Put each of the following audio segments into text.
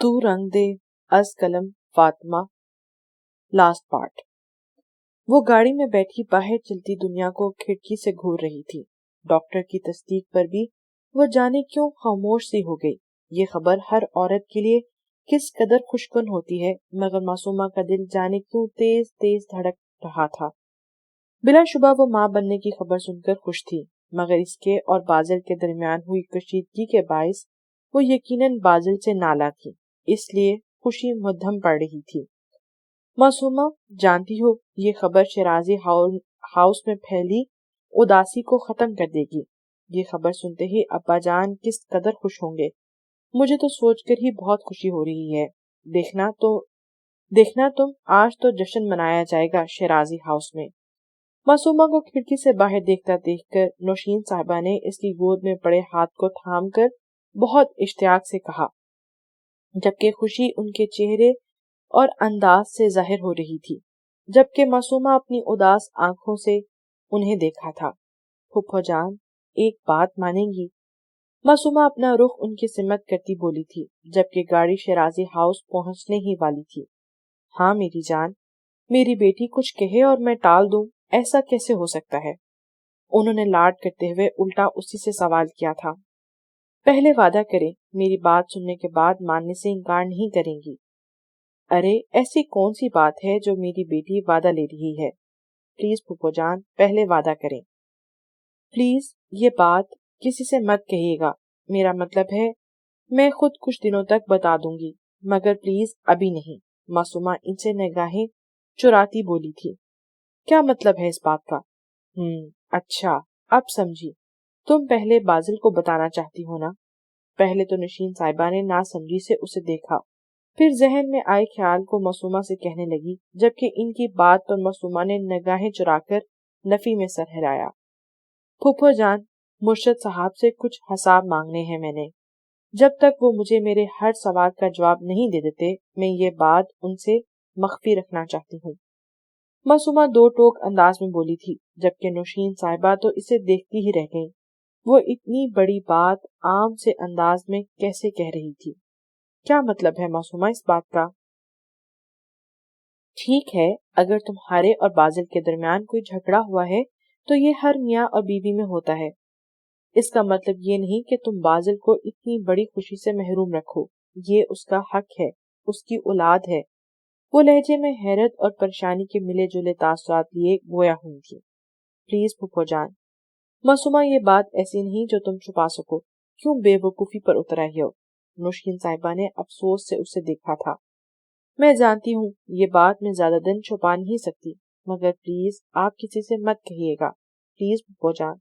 تو رنگ دے از قلم فاطمہ لاسٹ پارٹ۔ وہ گاڑی میں بیٹھی باہر چلتی دنیا کو کھڑکی سے گھور رہی تھی۔ ڈاکٹر کی تصدیق پر بھی وہ جانے کیوں خاموش سی ہو گئی۔ یہ خبر ہر عورت کے لیے کس قدر خوشکن ہوتی ہے، مگر معصومہ کا دل جانے کیوں تیز تیز دھڑک رہا تھا۔ بلا شبہ وہ ماں بننے کی خبر سن کر خوش تھی، مگر اس کے اور بازل کے درمیان ہوئی کشیدگی کے باعث وہ یقیناً بازل سے نالا تھی، اس لیے خوشی مدھم پڑ رہی تھی۔ معصومہ، جانتی ہو یہ خبر شیرازی ہاؤس میں پھیلی اداسی کو ختم کر دے گی۔ یہ خبر سنتے ہی ابا جان کس قدر خوش ہوں گے، مجھے تو سوچ کر ہی بہت خوشی ہو رہی ہے۔ دیکھنا تم، آج تو جشن منایا جائے گا شیرازی ہاؤس میں۔ معصومہ کو کھڑکی سے باہر دیکھتا دیکھ کر نوشین صاحبہ نے اس کی گود میں پڑے ہاتھ کو تھام کر بہت اشتیاق سے کہا، جبکہ خوشی ان کے چہرے اور انداز سے ظاہر ہو رہی تھی، جبکہ معصومہ اپنی اداس آنکھوں سے انہیں دیکھا تھا۔ پھپھو جان، ایک بات مانیں گی؟ معصومہ اپنا رخ ان کی سمت کرتی بولی تھی، جبکہ گاڑی شیرازی ہاؤس پہنچنے ہی والی تھی۔ ہاں میری جان، میری بیٹی کچھ کہے اور میں ٹال دوں، ایسا کیسے ہو سکتا ہے؟ انہوں نے لاڈ کرتے ہوئے الٹا اسی سے سوال کیا تھا۔ پہلے وعدہ کریں، میری بات سننے کے بعد ماننے سے انکار نہیں کریں گی۔ ارے ایسی کون سی بات ہے جو میری بیٹی وعدہ لے رہی ہے؟ پلیز پھپھو جان، پہلے وعدہ کریں۔ پلیز یہ بات کسی سے مت کہیے گا، میرا مطلب ہے میں خود کچھ دنوں تک بتا دوں گی، مگر پلیز ابھی نہیں۔ معصومہ ان سے نگاہیں چراتی بولی تھی۔ کیا مطلب ہے اس بات کا؟ اچھا، اب سمجھی، تم پہلے بازل کو بتانا چاہتی ہو نا؟ پہلے تو نشین صاحبہ نے ناسمجھی سے اسے دیکھا، پھر ذہن میں آئے خیال کو معصومہ سے کہنے لگی، جبکہ ان کی بات پر معصومہ نے نگاہیں چرا کر نفی میں سر ہلایا۔ پھپھو جان، مرشد صاحب سے کچھ حساب مانگنے ہیں میں نے۔ جب تک وہ مجھے میرے ہر سوال کا جواب نہیں دے دیتے، میں یہ بات ان سے مخفی رکھنا چاہتی ہوں۔ معصومہ دو ٹوک انداز میں بولی تھی، جبکہ نوشین صاحبہ تو اسے دیکھتی ہی رہ گئیں۔ وہ اتنی بڑی بات عام سے انداز میں کیسے کہہ رہی تھی؟ کیا مطلب ہے معصومہ اس بات کا؟ ٹھیک ہے، اگر تمہارے اور بازل کے درمیان کوئی جھگڑا ہوا ہے تو یہ ہر میاں اور بیوی میں ہوتا ہے۔ اس کا مطلب یہ نہیں کہ تم بازل کو اتنی بڑی خوشی سے محروم رکھو، یہ اس کا حق ہے، اس کی اولاد ہے۔ وہ لہجے میں حیرت اور پریشانی کے ملے جلے تاثرات لیے گویا ہوئی تھی۔ پلیز پھپھو جان، معصومہ یہ بات ایسی نہیں جو تم چھپا سکو، کیوں بے وقوفی پر اتر آئی ہو؟ نوشین صاحبہ نے افسوس سے اسے دیکھا تھا۔ میں جانتی ہوں یہ بات میں زیادہ دن چھپا نہیں سکتی، مگر پلیز آپ کسی سے مت کہیے گا، پلیز پھپھو جان۔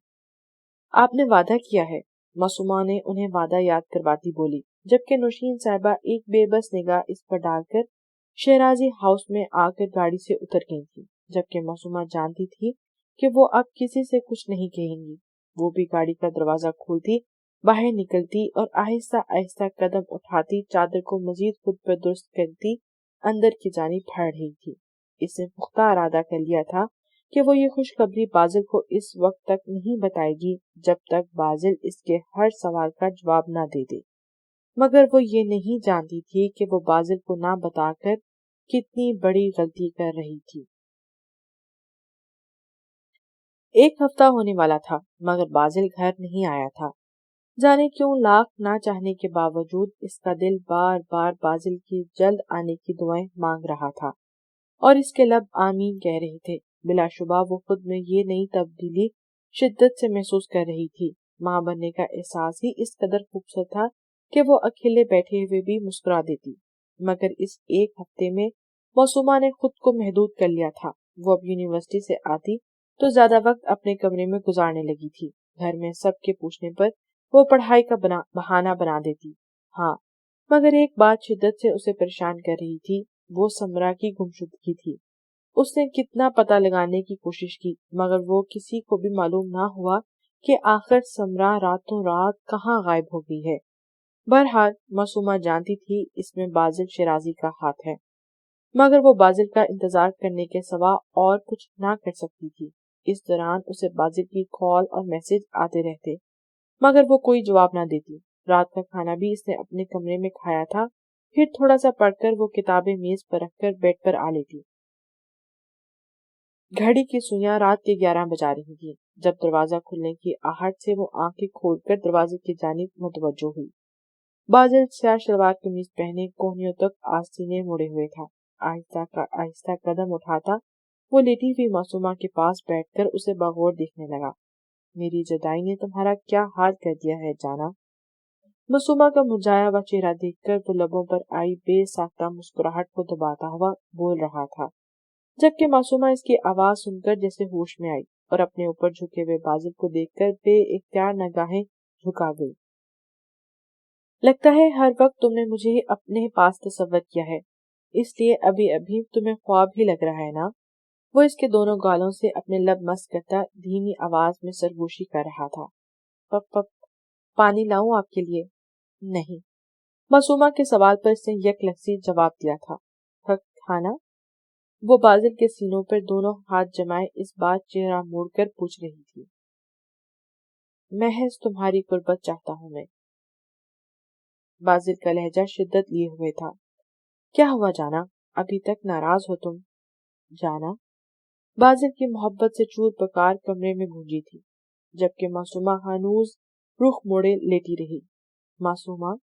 آپ نے وعدہ کیا ہے، معصومہ نے انہیں وعدہ یاد کرواتی بولی، جبکہ نوشین صاحبہ ایک بے بس نگاہ اس پر ڈال کر شیرازی ہاؤس میں آ کر گاڑی سے اتر گئی تھی، جبکہ معصومہ جانتی تھی کہ وہ اب کسی سے کچھ نہیں کہیں گی۔ وہ بھی گاڑی کا دروازہ کھولتی، باہر نکلتی اور آہستہ آہستہ قدم اٹھاتی چادر کو مزید خود پر درست کرتی اندر کی جانب بڑھ رہی تھی۔ اس نے پختہ ارادہ کر لیا تھا کہ وہ یہ خوشخبری بازل کو اس وقت تک نہیں بتائے گی جب تک بازل اس کے ہر سوال کا جواب نہ دے دے، مگر وہ یہ نہیں جانتی تھی کہ وہ بازل کو نہ بتا کر کتنی بڑی غلطی کر رہی تھی۔ ایک ہفتہ ہونے والا تھا، مگر بازل گھر نہیں آیا تھا۔ جانے کیوں لاکھ نہ چاہنے کے باوجود اس کا دل بار بار بازل کی جلد آنے کی دعائیں مانگ رہا تھا، اور اس کے لب آمین کہہ رہے تھے۔ بلا شبہ وہ خود میں یہ نئی تبدیلی شدت سے محسوس کر رہی تھی۔ ماں بننے کا احساس ہی اس قدر خوبصورت تھا کہ وہ اکیلے بیٹھے ہوئے بھی مسکرا دیتی، مگر اس ایک ہفتے میں معصومہ نے خود کو محدود کر لیا تھا۔ وہ اب یونیورسٹی سے آتی تو زیادہ وقت اپنے کمرے میں گزارنے لگی تھی۔ گھر میں سب کے پوچھنے پر وہ پڑھائی کا بہانہ بنا دیتی۔ ہاں، مگر ایک بات شدت سے اسے پریشان کر رہی تھی، وہ سمرا کی گمشدگی تھی۔ اس نے کتنا پتہ لگانے کی کوشش کی، مگر وہ کسی کو بھی معلوم نہ ہوا کہ آخر سمرا راتوں رات کہاں غائب ہو گئی ہے۔ بہرحال معصومہ جانتی تھی اس میں بازل شیرازی کا ہاتھ ہے، مگر وہ بازل کا انتظار کرنے کے سوا اور کچھ نہ کر سکتی تھی۔ اس دوران اسے بازل کی کال اور میسج آتے رہتے، مگر وہ کوئی جواب نہ دیتی۔ رات کا کھانا بھی اس نے اپنے کمرے میں کھایا تھا، پھر تھوڑا سا پڑھ کر وہ کتابیں میز پر رکھ کر بیڈ پر آ لیتی۔ گھڑی کی سوئیاں رات کے 11 بجا رہی تھی جب دروازہ کھلنے کی آہٹ سے وہ آنکھیں کھول کر دروازے کی جانب متوجہ ہوئی۔ بازل سیاہ شلوار قمیض پہنے کوہنیوں تک آستینے مڑے ہوئے تھا۔ آہستہ قدم اٹھاتا وہ لیٹی ہوئی معصومہ کے پاس بیٹھ کر اسے بغور دیکھنے لگا۔ میری جدائی نے تمہارا کیا حال کر دیا ہے جانا؟ معصومہ کا مرجھایا ہوا چہرہ دیکھ کر وہ لبوں پر آئی بے ساختہ مسکراہٹ کو دباتا ہوا بول رہا تھا، جبکہ معصومہ اس کی آواز سن کر جیسے ہوش میں آئی اور اپنے اوپر جھکے ہوئے بازل کو دیکھ کر بے اختیار نگاہیں جھکا گئی۔ لگتا ہے ہر وقت تم نے مجھے اپنے پاس تصور کیا ہے، اس لیے ابھی ابھی تمہیں خواب ہی لگ رہا ہے نا؟ وہ اس کے دونوں گالوں سے اپنے لب مس کرتا دھیمی آواز میں سرگوشی کر رہا تھا۔ پپ پپ پانی لاؤں آپ کے لیے؟ نہیں۔ معصومہ کے سوال پر اس نے یک لفظی جواب دیا تھا۔ کھانا؟ وہ بازل کے سینوں پر دونوں ہاتھ جمائے اس بات چہرہ موڑ کر پوچھ رہی تھی۔ محض تمہاری قربت چاہتا ہوں میں۔ بازل کا لہجہ شدت لیے ہوئے تھا۔ کیا ہوا جانا؟ ابھی تک ناراض ہو تم؟ جانا؟ بازل کی محبت سے چور پکار کمرے میں گونجی تھی، جبکہ معصومہ ہنوز رخ موڑے لیٹی رہی۔ معصومہ؟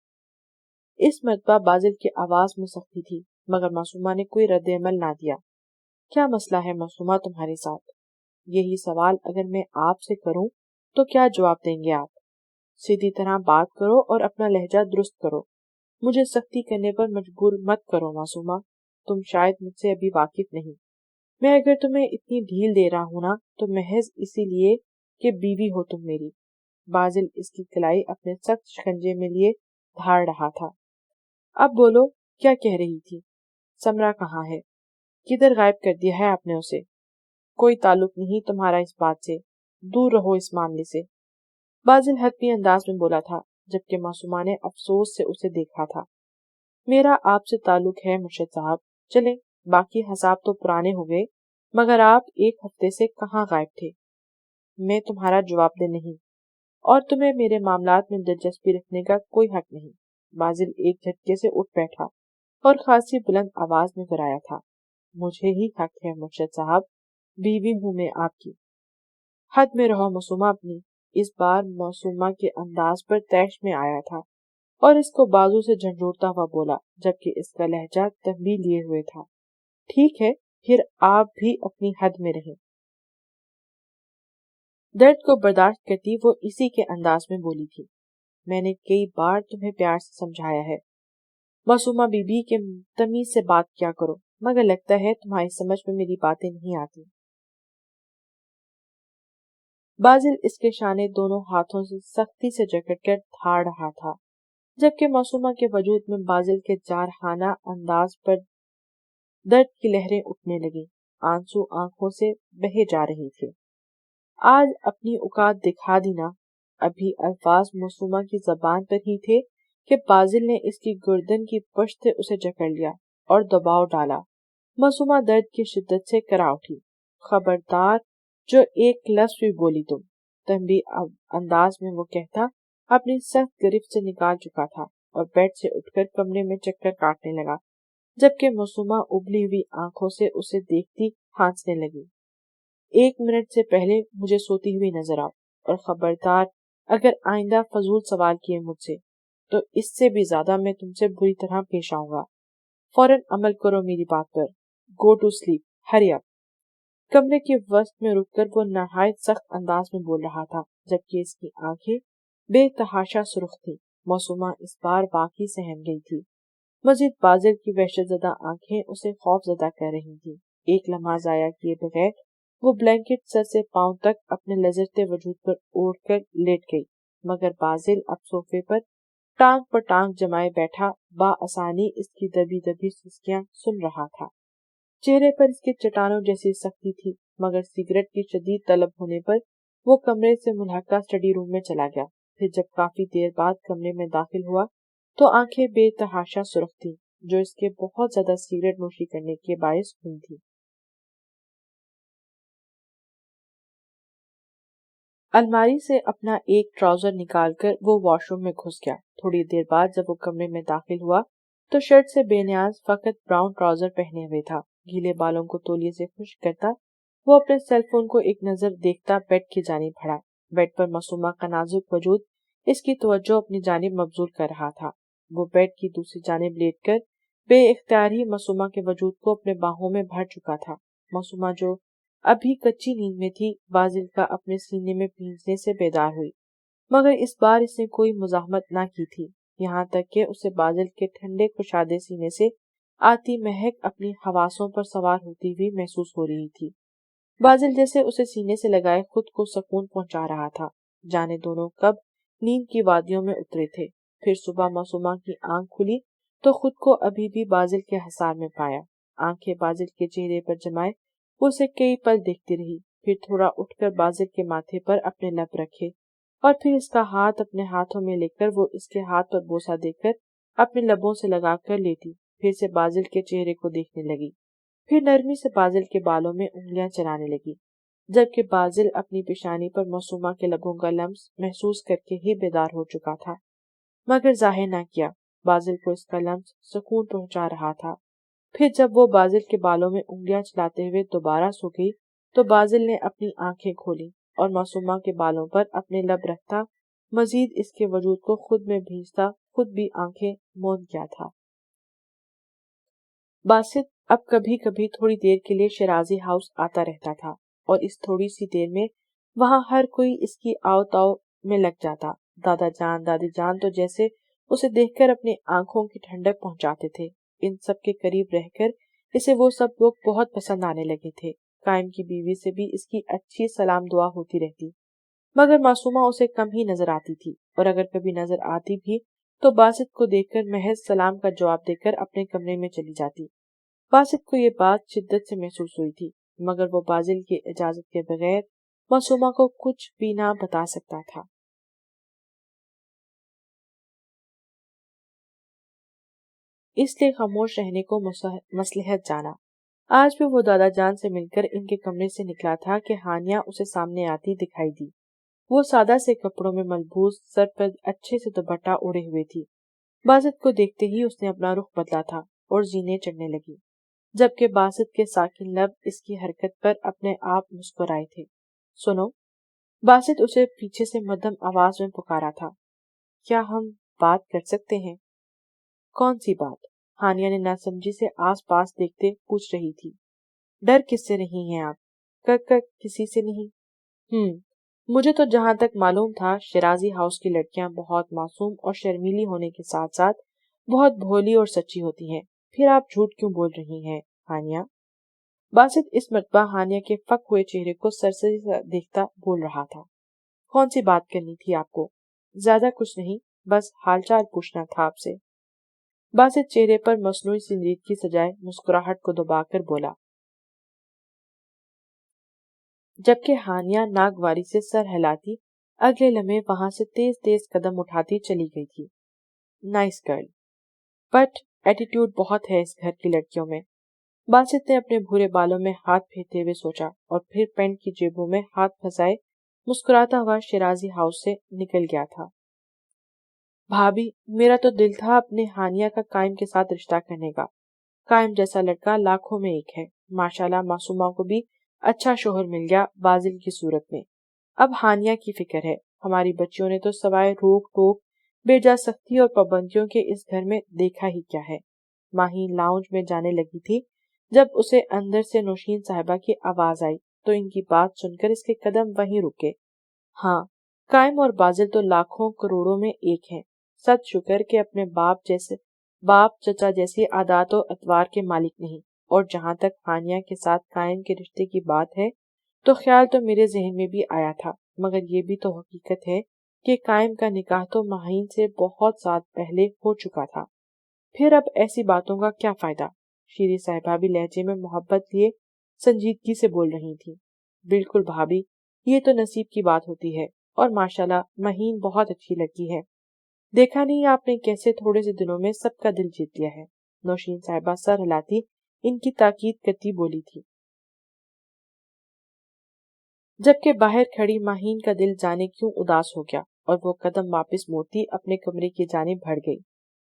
اس مرتبہ بازل کی آواز میں سختی تھی، مگر معصومہ نے کوئی رد عمل نہ دیا۔ کیا مسئلہ ہے معصومہ تمہارے ساتھ؟ یہی سوال اگر میں آپ سے کروں تو کیا جواب دیں گے آپ؟ سیدھی طرح بات کرو اور اپنا لہجہ درست کرو۔ مجھے سختی کرنے پر مجبور مت کرو معصومہ، تم شاید مجھ سے ابھی واقف نہیں۔ میں اگر تمہیں اتنی ڈھیل دے رہا ہوں نا تو محض اسی لیے کہ بیوی ہو تم میری۔ بازل اس کی کلائی اپنے سخت شکنجے میں لیے دھاڑ رہا تھا۔ اب بولو، کیا کہہ رہی تھی؟ سمرا کہاں ہے؟ کدھر غائب کر دیا ہے آپ نے اسے؟ کوئی تعلق نہیں تمہارا اس بات سے، دور رہو اس معاملے سے۔ بازل حتمی انداز میں بولا تھا، جبکہ معصومہ نے افسوس سے اسے دیکھا تھا۔ میرا آپ سے تعلق ہے مرشد صاحب، چلیں باقی حساب تو پرانے ہو گئے، مگر آپ ایک ہفتے سے کہاں غائب تھے؟ میں تمہارا جواب دہ نہیں، اور تمہیں میرے معاملات میں دلچسپی رکھنے کا کوئی حق نہیں۔ بازل ایک جھٹکے سے اٹھ بیٹھا اور خاصی بلند آواز میں کرایا تھا، مجھے ہی حق ہے مرشد صاحب، بیوی ہوں میں آپ کی۔ حد میں رہو معصومہ اپنی۔ اس بار معصومہ کے انداز پر طیش میں آیا تھا اور اس کو بازو سے جھنجھوڑتا ہوا بولا، جبکہ اس کا لہجہ تنبیہ لیے ہوئے تھا۔ ٹھیک ہے، پھر آپ بھی اپنی حد میں رہیں۔ درد کو برداشت کرتی وہ اسی کے انداز میں بولی تھی، میں نے کئی بار تمہیں پیار سے سمجھایا ہے معصومہ بی بی کے تمیز سے بات کیا کرو، مگر لگتا ہے تمہاری سمجھ میں میری باتیں نہیں آتی۔ بازل اس کے شانے دونوں ہاتھوں سے سختی سے جکڑ کر دھاڑ رہا تھا، جبکہ معصومہ کے وجود میں بازل کے جارحانہ انداز پر درد کی لہریں اٹھنے لگیں، آنسو آنکھوں سے بہے جا رہے تھے۔ آج اپنی اوقات دکھا دی نا۔ ابھی الفاظ معصومہ کی زبان پر ہی تھے کہ بازل نے اس کی گردن کی پشت سے اسے جکڑ لیا اور دباؤ ڈالا۔ معصومہ درد کی شدت سے کرا اٹھی۔ خبردار، جو ایک لفظ بھی بولی تم، تنبیہ انداز میں وہ کہتا اپنی سخت گرفت سے نکال چکا تھا اور بیڈ سے اٹھ کر کمرے میں چکر کاٹنے لگا، جبکہ معصومہ ابلی ہوئی آنکھوں سے اسے دیکھتی ہنسنے لگی۔ 1 منٹ سے پہلے مجھے سوتی ہوئی نظر آؤ، اور خبردار اگر آئندہ فضول سوال کیے مجھ سے تو اس سے بھی زیادہ میں تم سے بری طرح پیش آؤں گا۔ فوراً عمل کرو میری بات پر۔ گو ٹو سلیپ، ہری اپ۔ کمرے کے وسط میں رک کر وہ نہایت سخت انداز میں بول رہا تھا، جبکہ اس کی آنکھیں بے تحاشا سرخ تھیں۔ معصومہ اس بار واقعی سہم گئی تھی۔ مزید بازل کی وحشت زدہ آنکھیں اسے خوف زدہ کر رہی تھیں۔ ایک لمحہ ضائع کیے بغیر وہ بلینکٹ سر سے پاؤں تک اپنے لذرتے وجود پر اوڑھ کر لیٹ گئی، مگر بازل اب صوفے پر ٹانگ پر ٹانگ جمائے بیٹھا بآسانی اس کی دبی دبی سسکیاں سن رہا تھا۔ چہرے پر اس کے چٹانوں جیسی سختی تھی، مگر سگریٹ کی شدید طلب ہونے پر وہ کمرے سے ملحقہ اسٹڈی روم میں چلا گیا۔ پھر جب کافی دیر بعد کمرے میں داخل ہوا تو آنکھیں بے تحاشا سرخ تھیں، جو اس کے بہت زیادہ سگریٹ نوشی کرنے کے باعث ہوئی تھی۔ الماری سے اپنا ایک ٹراؤزر نکال کر وہ واش روم میں گھس گیا۔ تھوڑی دیر بعد جب وہ کمرے میں داخل ہوا تو شرٹ سے بے نیاز فقط براؤن ٹراؤزر پہنے ہوئے تھا. گیلے بالوں کو تولیے سے خشک کرتا وہ اپنے سیل فون کو ایک نظر دیکھتا بیڈ کی جانب بڑھا. بیڈ پر معصومہ کا نازک وجود اس کی توجہ اپنی جانب مبذول کر رہا تھا. وہ بیڈ کی دوسری جانب لیٹ کر بے اختیار ہی معصومہ کے وجود کو اپنے باہوں میں بھر چکا تھا. معصومہ جو ابھی کچی نیند میں تھی بازل کا اپنے سینے میں بھینچنے سے بیدار ہوئی، مگر اس بار اس نے کوئی مزاحمت نہ کی تھی، یہاں تک کہ اسے بازل کے ٹھنڈے کشادے سینے سے آتی مہک اپنی حواسوں پر سوار ہوتی ہوئی محسوس ہو رہی تھی. بازل جیسے اسے سینے سے لگائے خود کو سکون پہنچا رہا تھا. جانے دونوں کب نیند کی وادیوں میں اترے تھے. پھر صبح معصومہ کی آنکھ کھلی تو خود کو ابھی بھی بازل کے حصار میں پایا. آنکھیں بازل کے چہرے پر جمائے وہ اسے کئی پل دیکھتی رہی، پھر تھوڑا اٹھ کر بازل کے ماتھے پر اپنے لب رکھے اور پھر اس کا ہاتھ اپنے ہاتھوں میں لے کر وہ اس کے ہاتھ پر بوسہ دے کر اپنے لبوں سے لگا کر لیٹی. پھر سے بازل کے چہرے کو دیکھنے لگی، پھر نرمی سے بازل کے بالوں میں انگلیاں چلانے لگی، جبکہ بازل اپنی پیشانی پر معصومہ کے لبوں کا لمس محسوس کر کے ہی بیدار ہو چکا تھا، مگر ظاہر نہ کیا. بازل کو اس کا لمس سکون پہنچا رہا تھا. پھر جب وہ بازل کے بالوں میں انگلیاں چلاتے ہوئے دوبارہ سو گئی تو بازل نے اپنی آنکھیں کھولی اور معصومہ کے بالوں پر اپنے لب رکھتا مزید اس کے وجود کو خود میں بھیجتا خود بھی آنکھیں موند گیا تھا. باسط اب کبھی کبھی تھوڑی دیر کے لیے شیرازی ہاؤس آتا رہتا تھا اور اس تھوڑی سی دیر میں وہاں ہر کوئی اس کی آؤ تاؤ میں لگ جاتا. دادا جان دادی جان تو جیسے اسے دیکھ کر اپنی آنکھوں کی ٹھنڈک پہنچاتے تھے. ان سب کے قریب رہ کر اسے وہ سب لوگ بہت پسند آنے لگے تھے. قائم کی بیوی سے بھی اس کی اچھی سلام دعا ہوتی رہتی، مگر معصومہ اسے کم ہی نظر آتی تھی، اور اگر کبھی نظر آتی بھی تو باسط کو دیکھ کر محض سلام کا جواب دے کر اپنے کمرے میں چلی جاتی. باسط کو یہ بات شدت سے محسوس ہوئی تھی، مگر وہ بازل کی اجازت کے بغیر معصومہ کو کچھ بھی نہ بتا سکتا تھا. اس لیے خاموش رہنے کو مصلحت جانا. آج بھی وہ دادا جان سے مل کر ان کے کمرے سے نکلا تھا کہ ہانیہ اسے سامنے آتی دکھائی دی. وہ سادہ سے کپڑوں میں ملبوس، سر پر اچھے سے دوپٹہ اوڑھے ہوئے تھی. باسط کو دیکھتے ہی اس نے اپنا رخ بدلا تھا اور زینے چڑھنے لگی، جبکہ باسط کے ساکن لب اس کی حرکت پر اپنے آپ مسکرائے تھے. سنو، باسط اسے پیچھے سے مدھم آواز میں پکارا تھا. کیا ہم بات کر سکتے ہیں؟ کون سی بات؟ ہانیہ نے ناسمجھی سے آس پاس دیکھتے پوچھ رہی تھی. ڈر کس سے نہیں ہیں آپ؟ کسی سے نہیں. مجھے تو جہاں تک معلوم تھا شیرازی ہاؤس کی لڑکیاں بہت معصوم اور شرمیلی ہونے کے ساتھ ساتھ بہت بھولی اور سچی ہوتی ہیں. پھر آپ جھوٹ کیوں بول رہی ہیں ہانیہ؟ باسط اس مرتبہ ہانیہ کے فک ہوئے چہرے کو سرسری دیکھتا بول رہا تھا. کون سی بات کرنی تھی آپ کو؟ زیادہ کچھ نہیں، بس حال چال پوچھنا تھا آپ سے. باسط چہرے پر مصنوعی سنجیدگی سجائے مسکراہٹ کو دبا کر بولا، جبکہ ہانیہ ناگواری سے سر ہلاتی اگلے لمحے وہاں سے تیز تیز قدم اٹھاتی چلی گئی تھی. نائس گرل، بٹ ایٹیٹیوڈ بہت ہے اس گھر کی لڑکیوں میں. باسط نے اپنے بھورے بالوں میں ہاتھ پھیرتے ہوئے سوچا اور پھر پینٹ کی جیبوں میں ہاتھ پھنسائے مسکراتا ہوا شیرازی ہاؤس سے نکل گیا تھا. بھابھی، میرا تو دل تھا اپنے ہانیہ کا قائم کے ساتھ رشتہ کرنے کا. قائم جیسا لڑکا لاکھوں میں ایک ہے. ماشاءاللہ معصومہ کو بھی اچھا شوہر مل گیا بازل کی صورت میں. اب ہانیہ کی فکر ہے. ہماری بچیوں نے تو سوائے روک ٹوک، بے جا سختی اور پابندیوں کے اس گھر میں دیکھا ہی کیا ہے. ماہی لاؤنج میں جانے لگی تھی جب اسے اندر سے نوشین صاحبہ کی آواز آئی تو ان کی بات سن کر اس کے قدم وہیں رکے. ہاں، قائم اور بازل تو لاکھوں کروڑوں میں ایک ہیں. ست شکر کہ اپنے باپ چچا جیسی عادات و اطوار کے مالک نہیں. اور جہاں تک ہانیہ کے ساتھ قائم کے رشتے کی بات ہے تو خیال تو میرے ذہن میں بھی آیا تھا، مگر یہ بھی تو حقیقت ہے کہ قائم کا نکاح تو ماہین سے بہت سال پہلے ہو چکا تھا. پھر اب ایسی باتوں کا کیا فائدہ؟ شیری صاحبہ بھی لہجے میں محبت لیے سنجیدگی سے بول رہی تھی. بالکل بھابھی، یہ تو نصیب کی بات ہوتی ہے، اور ماشاءاللہ مہین بہت اچھی لڑکی ہے. دیکھا نہیں آپ نے کیسے تھوڑے سے دنوں میں سب کا دل جیت لیا ہے. نوشین صاحبہ سر ہلاتی ان کی تاکید کرتی بولی تھی، جبکہ باہر کھڑی ماہین کا دل جانے کیوں اداس ہو گیا اور وہ قدم واپس موڑتی اپنے کمرے کی جانب بڑھ گئی.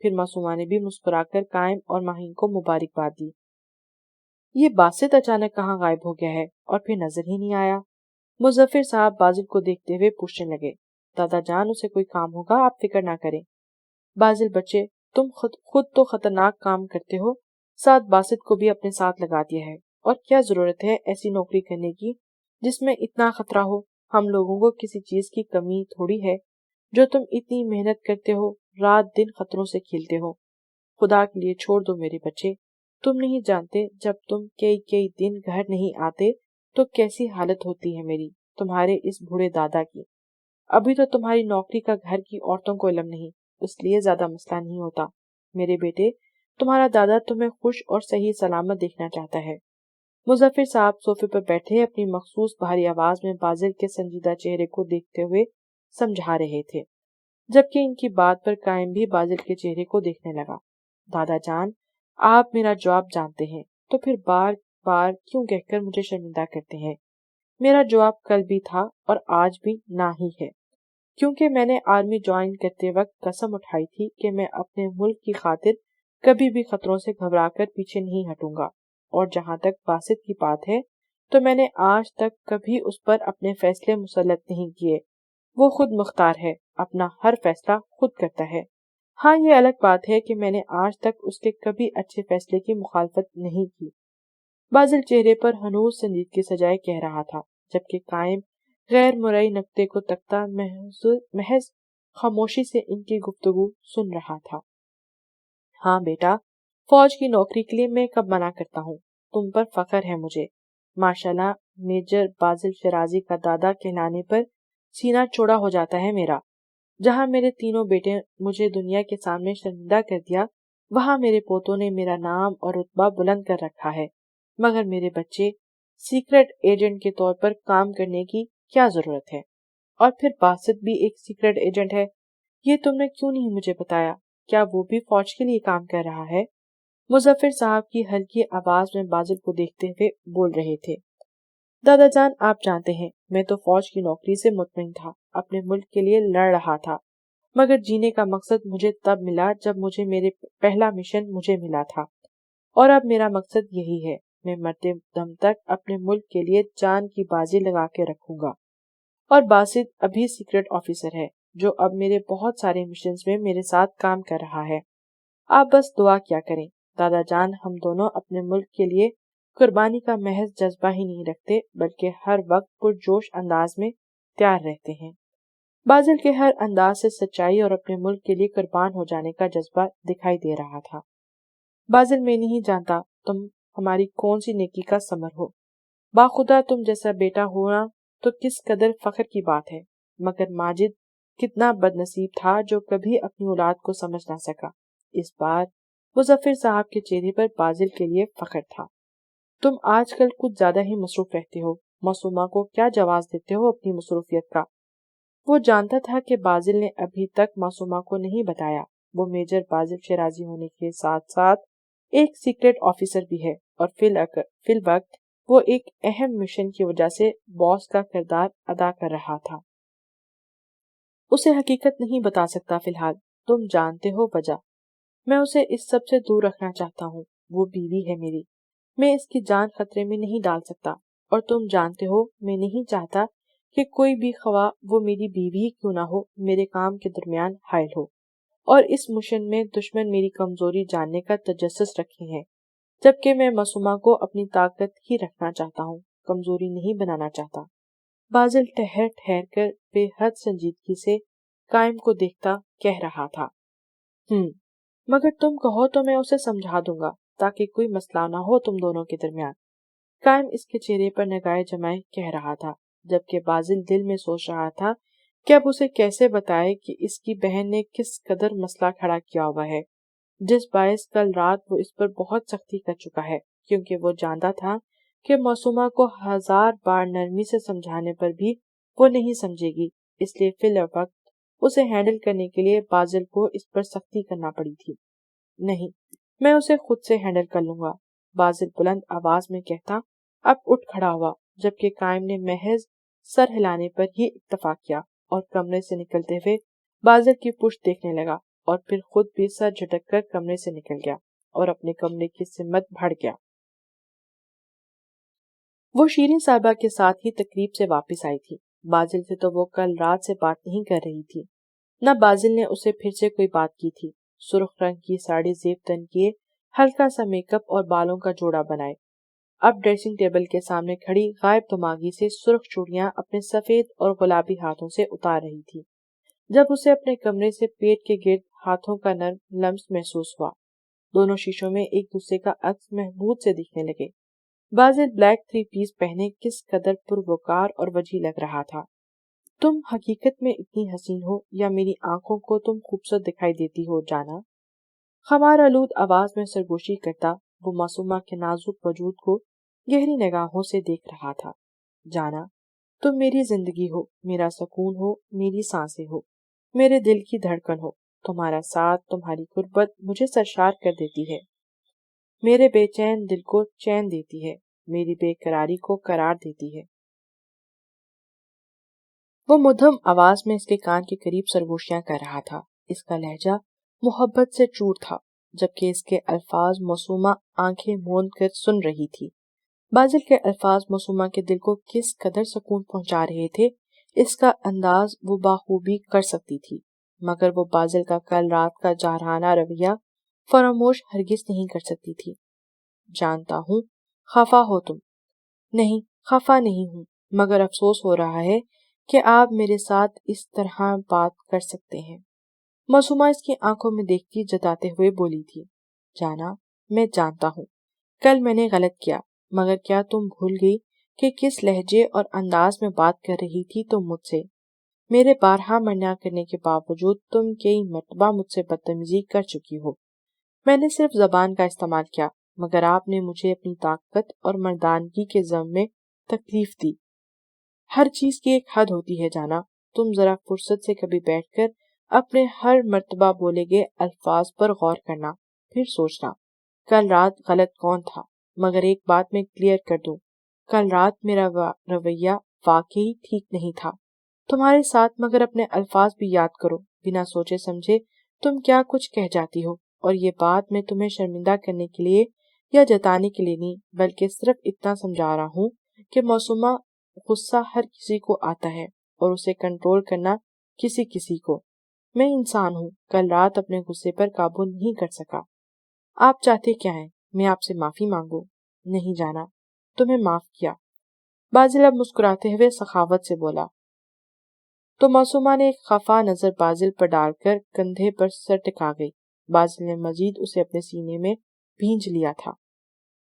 پھر معصومہ نے بھی مسکرا کر قائم اور ماہین کو مبارکباد دی۔ یہ باسط اچانک کہاں غائب ہو گیا ہے اور پھر نظر ہی نہیں آیا؟ مظفر صاحب بازل کو دیکھتے ہوئے پوچھنے لگے۔ دادا جان اسے کوئی کام ہوگا، آپ فکر نہ کریں۔ بازل بچے، تم خود تو خطرناک کام کرتے ہو، ساتھ باسط کو بھی اپنے ساتھ لگا دیا ہے، اور کیا ضرورت ہے ایسی نوکری کرنے کی جس میں اتنا خطرہ ہو؟ ہم لوگوں کو کسی چیز کی کمی تھوڑی ہے جو تم اتنی محنت کرتے ہو، رات دن خطروں سے کھیلتے ہو۔ خدا کے لیے چھوڑ دو میرے بچے، تم نہیں جانتے جب تم کئی دن گھر نہیں آتے تو کیسی حالت ہوتی ہے میری، تمہارے اس بوڑھے دادا کی۔ ابھی تو تمہاری نوکری کا گھر کی عورتوں کو علم نہیں، اس لیے زیادہ مسئلہ نہیں ہوتا۔ میرے بیٹے، تمہارا دادا تمہیں خوش اور صحیح سلامت دیکھنا چاہتا ہے۔ مظفر صاحب صوفے پر بیٹھے اپنی مخصوص بھاری آواز میں بازل کے سنجیدہ چہرے کو دیکھتے ہوئے سمجھا رہے تھے، جبکہ ان کی بات پر قائم بھی بازل کے چہرے کو دیکھنے لگا۔ دادا جان، آپ میرا جواب جانتے ہیں، تو پھر بار بار کیوں کہہ کر مجھے شرمندہ کرتے ہیں؟ میرا جواب کل بھی تھا اور آج بھی نہ ہی ہے، کیونکہ میں نے آرمی جوائن کرتے وقت قسم اٹھائی تھی کہ میں اپنے ملک کی خاطر کبھی بھی خطروں سے گھبرا کر پیچھے نہیں ہٹوں گا، اور جہاں تک باسط کی بات ہے تو میں نے آج تک کبھی اس پر اپنے فیصلے مسلط نہیں کیے۔ وہ خود مختار ہے، اپنا ہر فیصلہ خود کرتا ہے۔ ہاں، یہ الگ بات ہے کہ میں نے آج تک اس کے کبھی اچھے فیصلے کی مخالفت نہیں کی۔ بازل چہرے پر ہنوز سنجیدگی سجائے کہہ رہا تھا، جبکہ قائم غیر مرئی نقطے کو تکتا محض خاموشی سے ان کی گفتگو سن رہا تھا۔ ہاں بیٹا، فوج کی نوکری کے لیے میں کب منع کرتا ہوں؟ تم پر فخر ہے مجھے۔ ماشاءاللہ، میجر بازل شیرازی کا دادا کہلانے پر سینہ چوڑا ہو جاتا ہے میرا۔ جہاں میرے تینوں بیٹے مجھے دنیا کے سامنے شرمندہ کر دیا، وہاں میرے پوتوں نے میرا نام اور رتبہ بلند کر رکھا ہے، مگر میرے بچے، سیکرٹ ایجنٹ کے طور پر کام کرنے کی کیا ضرورت ہے؟ اور پھر باسط بھی ایک سیکرٹ ایجنٹ ہے، یہ تم نے کیوں نہیں مجھے بتایا؟ کیا وہ بھی فوج کے لیے کام کر رہا ہے؟ مظفر صاحب کی ہلکی آواز میں بازل کو دیکھتے ہوئے بول رہے تھے۔ دادا جان، آپ جانتے ہیں میں تو فوج کی نوکری سے مطمئن تھا، اپنے ملک کے لیے لڑ رہا تھا، مگر جینے کا مقصد مجھے تب ملا جب مجھے میرے پہلا مشن مجھے ملا تھا، اور اب میرا مقصد یہی ہے، میں مرتے دم تک اپنے ملک کے لیے جان کی بازی لگا کے رکھوں گا۔ اور باسط ابھی سیکرٹ آفیسر ہے جو اب میرے بہت سارے مشنز میں میرے ساتھ کام کر رہا ہے۔ آپ بس دعا کیا کریں دادا جان، ہم دونوں اپنے ملک کے لیے قربانی کا محض جذبہ ہی نہیں رکھتے بلکہ ہر وقت پرجوش انداز میں تیار رہتے ہیں۔ بازل کے ہر انداز سے سچائی اور اپنے ملک کے لیے قربان ہو جانے کا جذبہ دکھائی دے رہا تھا۔ بازل، میں نہیں جانتا تم ہماری کون سی نیکی کا ثمر ہو، باخدا تم جیسا بیٹا ہونا تو کس قدر فخر کی بات ہے، مگر ماجد کتنا بد نصیب تھا جو کبھی اپنی اولاد کو سمجھ نہ سکا۔ اس بار مظفر صاحب کے چہرے پر بازل کے لیے فخر تھا۔ تم آج کل کچھ زیادہ ہی مصروف رہتے ہو، معصومہ کو کیا جواز دیتے ہو اپنی مصروفیت کا؟ وہ جانتا تھا کہ بازل نے ابھی تک معصومہ کو نہیں بتایا وہ میجر بازل شیرازی ہونے کے ساتھ ساتھ ایک سیکرٹ آفیسر بھی ہے، اور فی الوقت وہ ایک اہم مشن کی وجہ سے باس کا کردار ادا کر رہا تھا۔ اسے حقیقت نہیں بتا سکتا فی الحال، تم جانتے ہو وجہ۔ میں اسے اس سب سے دور رکھنا چاہتا ہوں، وہ بیوی ہے میری، میں اس کی جان خطرے میں نہیں ڈال سکتا، اور تم جانتے ہو میں نہیں چاہتا کہ کوئی بھی خواہ وہ میری بیوی ہی کیوں نہ ہو میرے کام کے درمیان حائل ہو، اور اس مشن میں دشمن میری کمزوری جاننے کا تجسس رکھے ہیں، جبکہ میں معصومہ کو اپنی طاقت ہی رکھنا چاہتا ہوں، کمزوری نہیں بنانا چاہتا۔ بازل ٹھہر ٹھہر کر بے حد سنجیدگی سے قائم کو دیکھتا کہہ رہا تھا، مگر تم کہو تو میں اسے سمجھا دوں گا تاکہ کوئی مسئلہ نہ ہو تم دونوں کے درمیان۔ قائم اس کے چہرے پر نگاہیں جمائے کہہ رہا تھا، جبکہ بازل دل میں سوچ رہا تھا کہ اب اسے کیسے بتائے کہ اس کی بہن نے کس قدر مسئلہ کھڑا کیا ہوا ہے، جس باعث کل رات وہ اس پر بہت سختی کر چکا ہے، کیونکہ وہ جانتا تھا کہ معصومہ کو 1000 بار نرمی سے سمجھانے پر بھی وہ نہیں سمجھے گی، اس لیے فی الوقت اسے ہینڈل کرنے کے لیے بازل کو اس پر سختی کرنا پڑی تھی۔ نہیں، میں اسے خود سے ہینڈل کر لوں گا، بازل بلند آواز میں کہتا اب اٹھ کھڑا ہوا، جبکہ قائم نے محض سر ہلانے پر ہی اکتفا کیا اور کمرے سے نکلتے ہوئے بازل کی پشت دیکھنے لگا اور پھر خود بھی سر جھٹک کر کمرے سے نکل گیا اور اپنے کمرے کی سمت بڑھ گیا۔ وہ شیریں صاحبہ کے ساتھ ہی تقریب سے واپس آئی تھی۔ بازل سے تو وہ کل رات سے بات نہیں کر رہی تھی، نہ بازل نے اسے پھر سے کوئی بات کی تھی۔ سرخ رنگ کی ساڑی زیب تن کیے، ہلکا سا میک اپ اور بالوں کا جوڑا بنائے، اب ڈریسنگ ٹیبل کے سامنے کھڑی غائب دماغی سے سرخ چوڑیاں اپنے سفید اور گلابی ہاتھوں سے اتار رہی تھی۔ جب اسے اپنے کمرے سے پیٹ کے گرد ہاتھوں کا نرم لمس محسوس ہوا، دونوں شیشوں میں ایک دوسرے کا عکس محبوب سے دکھنے لگے۔ بازل بلیک 3 پیس پہنے کس قدر پروکار اور وجیح لگ رہا تھا۔ تم حقیقت میں اتنی حسین ہو یا میری آنکھوں کو تم خوبصورت دکھائی دیتی ہو جانا؟ خمار آلود آواز میں سرگوشی کرتا وہ معصومہ کے نازک وجود کو گہری نگاہوں سے دیکھ رہا تھا۔ جانا، تم میری زندگی ہو، میرا سکون ہو، میری سانسیں ہو، میرے دل کی دھڑکن ہو۔ تمہارا ساتھ، تمہاری قربت مجھے سرشار کر دیتی ہے، میرے بے چین دل کو چین دیتی ہے، میری بے قراری کو قرار دیتی ہے۔ وہ مدھم آواز میں اس کے کان کے قریب سرگوشیاں کر رہا تھا۔ اس کا لہجہ محبت سے چور تھا، جبکہ اس کے الفاظ معصومہ آنکھیں موند کر سن رہی تھی۔ بازل کے الفاظ معصومہ کے دل کو کس قدر سکون پہنچا رہے تھے، اس کا انداز وہ بخوبی کر سکتی تھی، مگر وہ بازل کا کل رات کا جارحانہ رویہ فراموش ہرگز نہیں کر سکتی تھی۔ جانتا ہوں خفا ہو تم۔ نہیں، خفا نہیں ہوں، مگر افسوس ہو رہا ہے کہ آپ میرے ساتھ اس طرح بات کر سکتے ہیں۔ معصومہ اس کی آنکھوں میں دیکھتی جتاتے ہوئے بولی تھی۔ جانا، میں جانتا ہوں کل میں نے غلط کیا، مگر کیا تم بھول گئی کہ کس لہجے اور انداز میں بات کر رہی تھی تم مجھ سے؟ میرے بارہا منع کرنے کے باوجود تم کئی مرتبہ مجھ سے بدتمیزی کر چکی ہو۔ میں نے صرف زبان کا استعمال کیا، مگر آپ نے مجھے اپنی طاقت اور مردانگی کے ضم میں تکلیف دی۔ ہر چیز کی ایک حد ہوتی ہے جانا، تم ذرا فرصت سے کبھی بیٹھ کر اپنے ہر مرتبہ بولے گئے الفاظ پر غور کرنا، پھر سوچنا کل رات غلط کون تھا۔ مگر ایک بات میں کلیئر کر دوں، کل رات میرا رویہ واقعی ٹھیک نہیں تھا تمہارے ساتھ، مگر اپنے الفاظ بھی یاد کرو، بنا سوچے سمجھے تم کیا کچھ کہہ جاتی ہو۔ اور یہ بات میں تمہیں شرمندہ کرنے کے لیے یا جتانے کے لیے نہیں، بلکہ صرف اتنا سمجھا رہا ہوں کہ معصومہ، غصہ ہر کسی کو آتا ہے اور اسے کنٹرول کرنا کسی کسی کو۔ میں انسان ہوں، کل رات اپنے غصے پر قابو نہیں کر سکا۔ آپ چاہتے کیا ہیں؟ میں آپ سے معافی مانگوں؟ نہیں جانا، تمہیں معاف کیا۔ بازل اب مسکراتے ہوئے سخاوت سے بولا۔ تو معصومہ نے ایک خفا نظر بازل پر ڈال کر کندھے پر سر ٹکا گئی۔ بازل نے مزید اسے اپنے سینے میں بھینج لیا تھا۔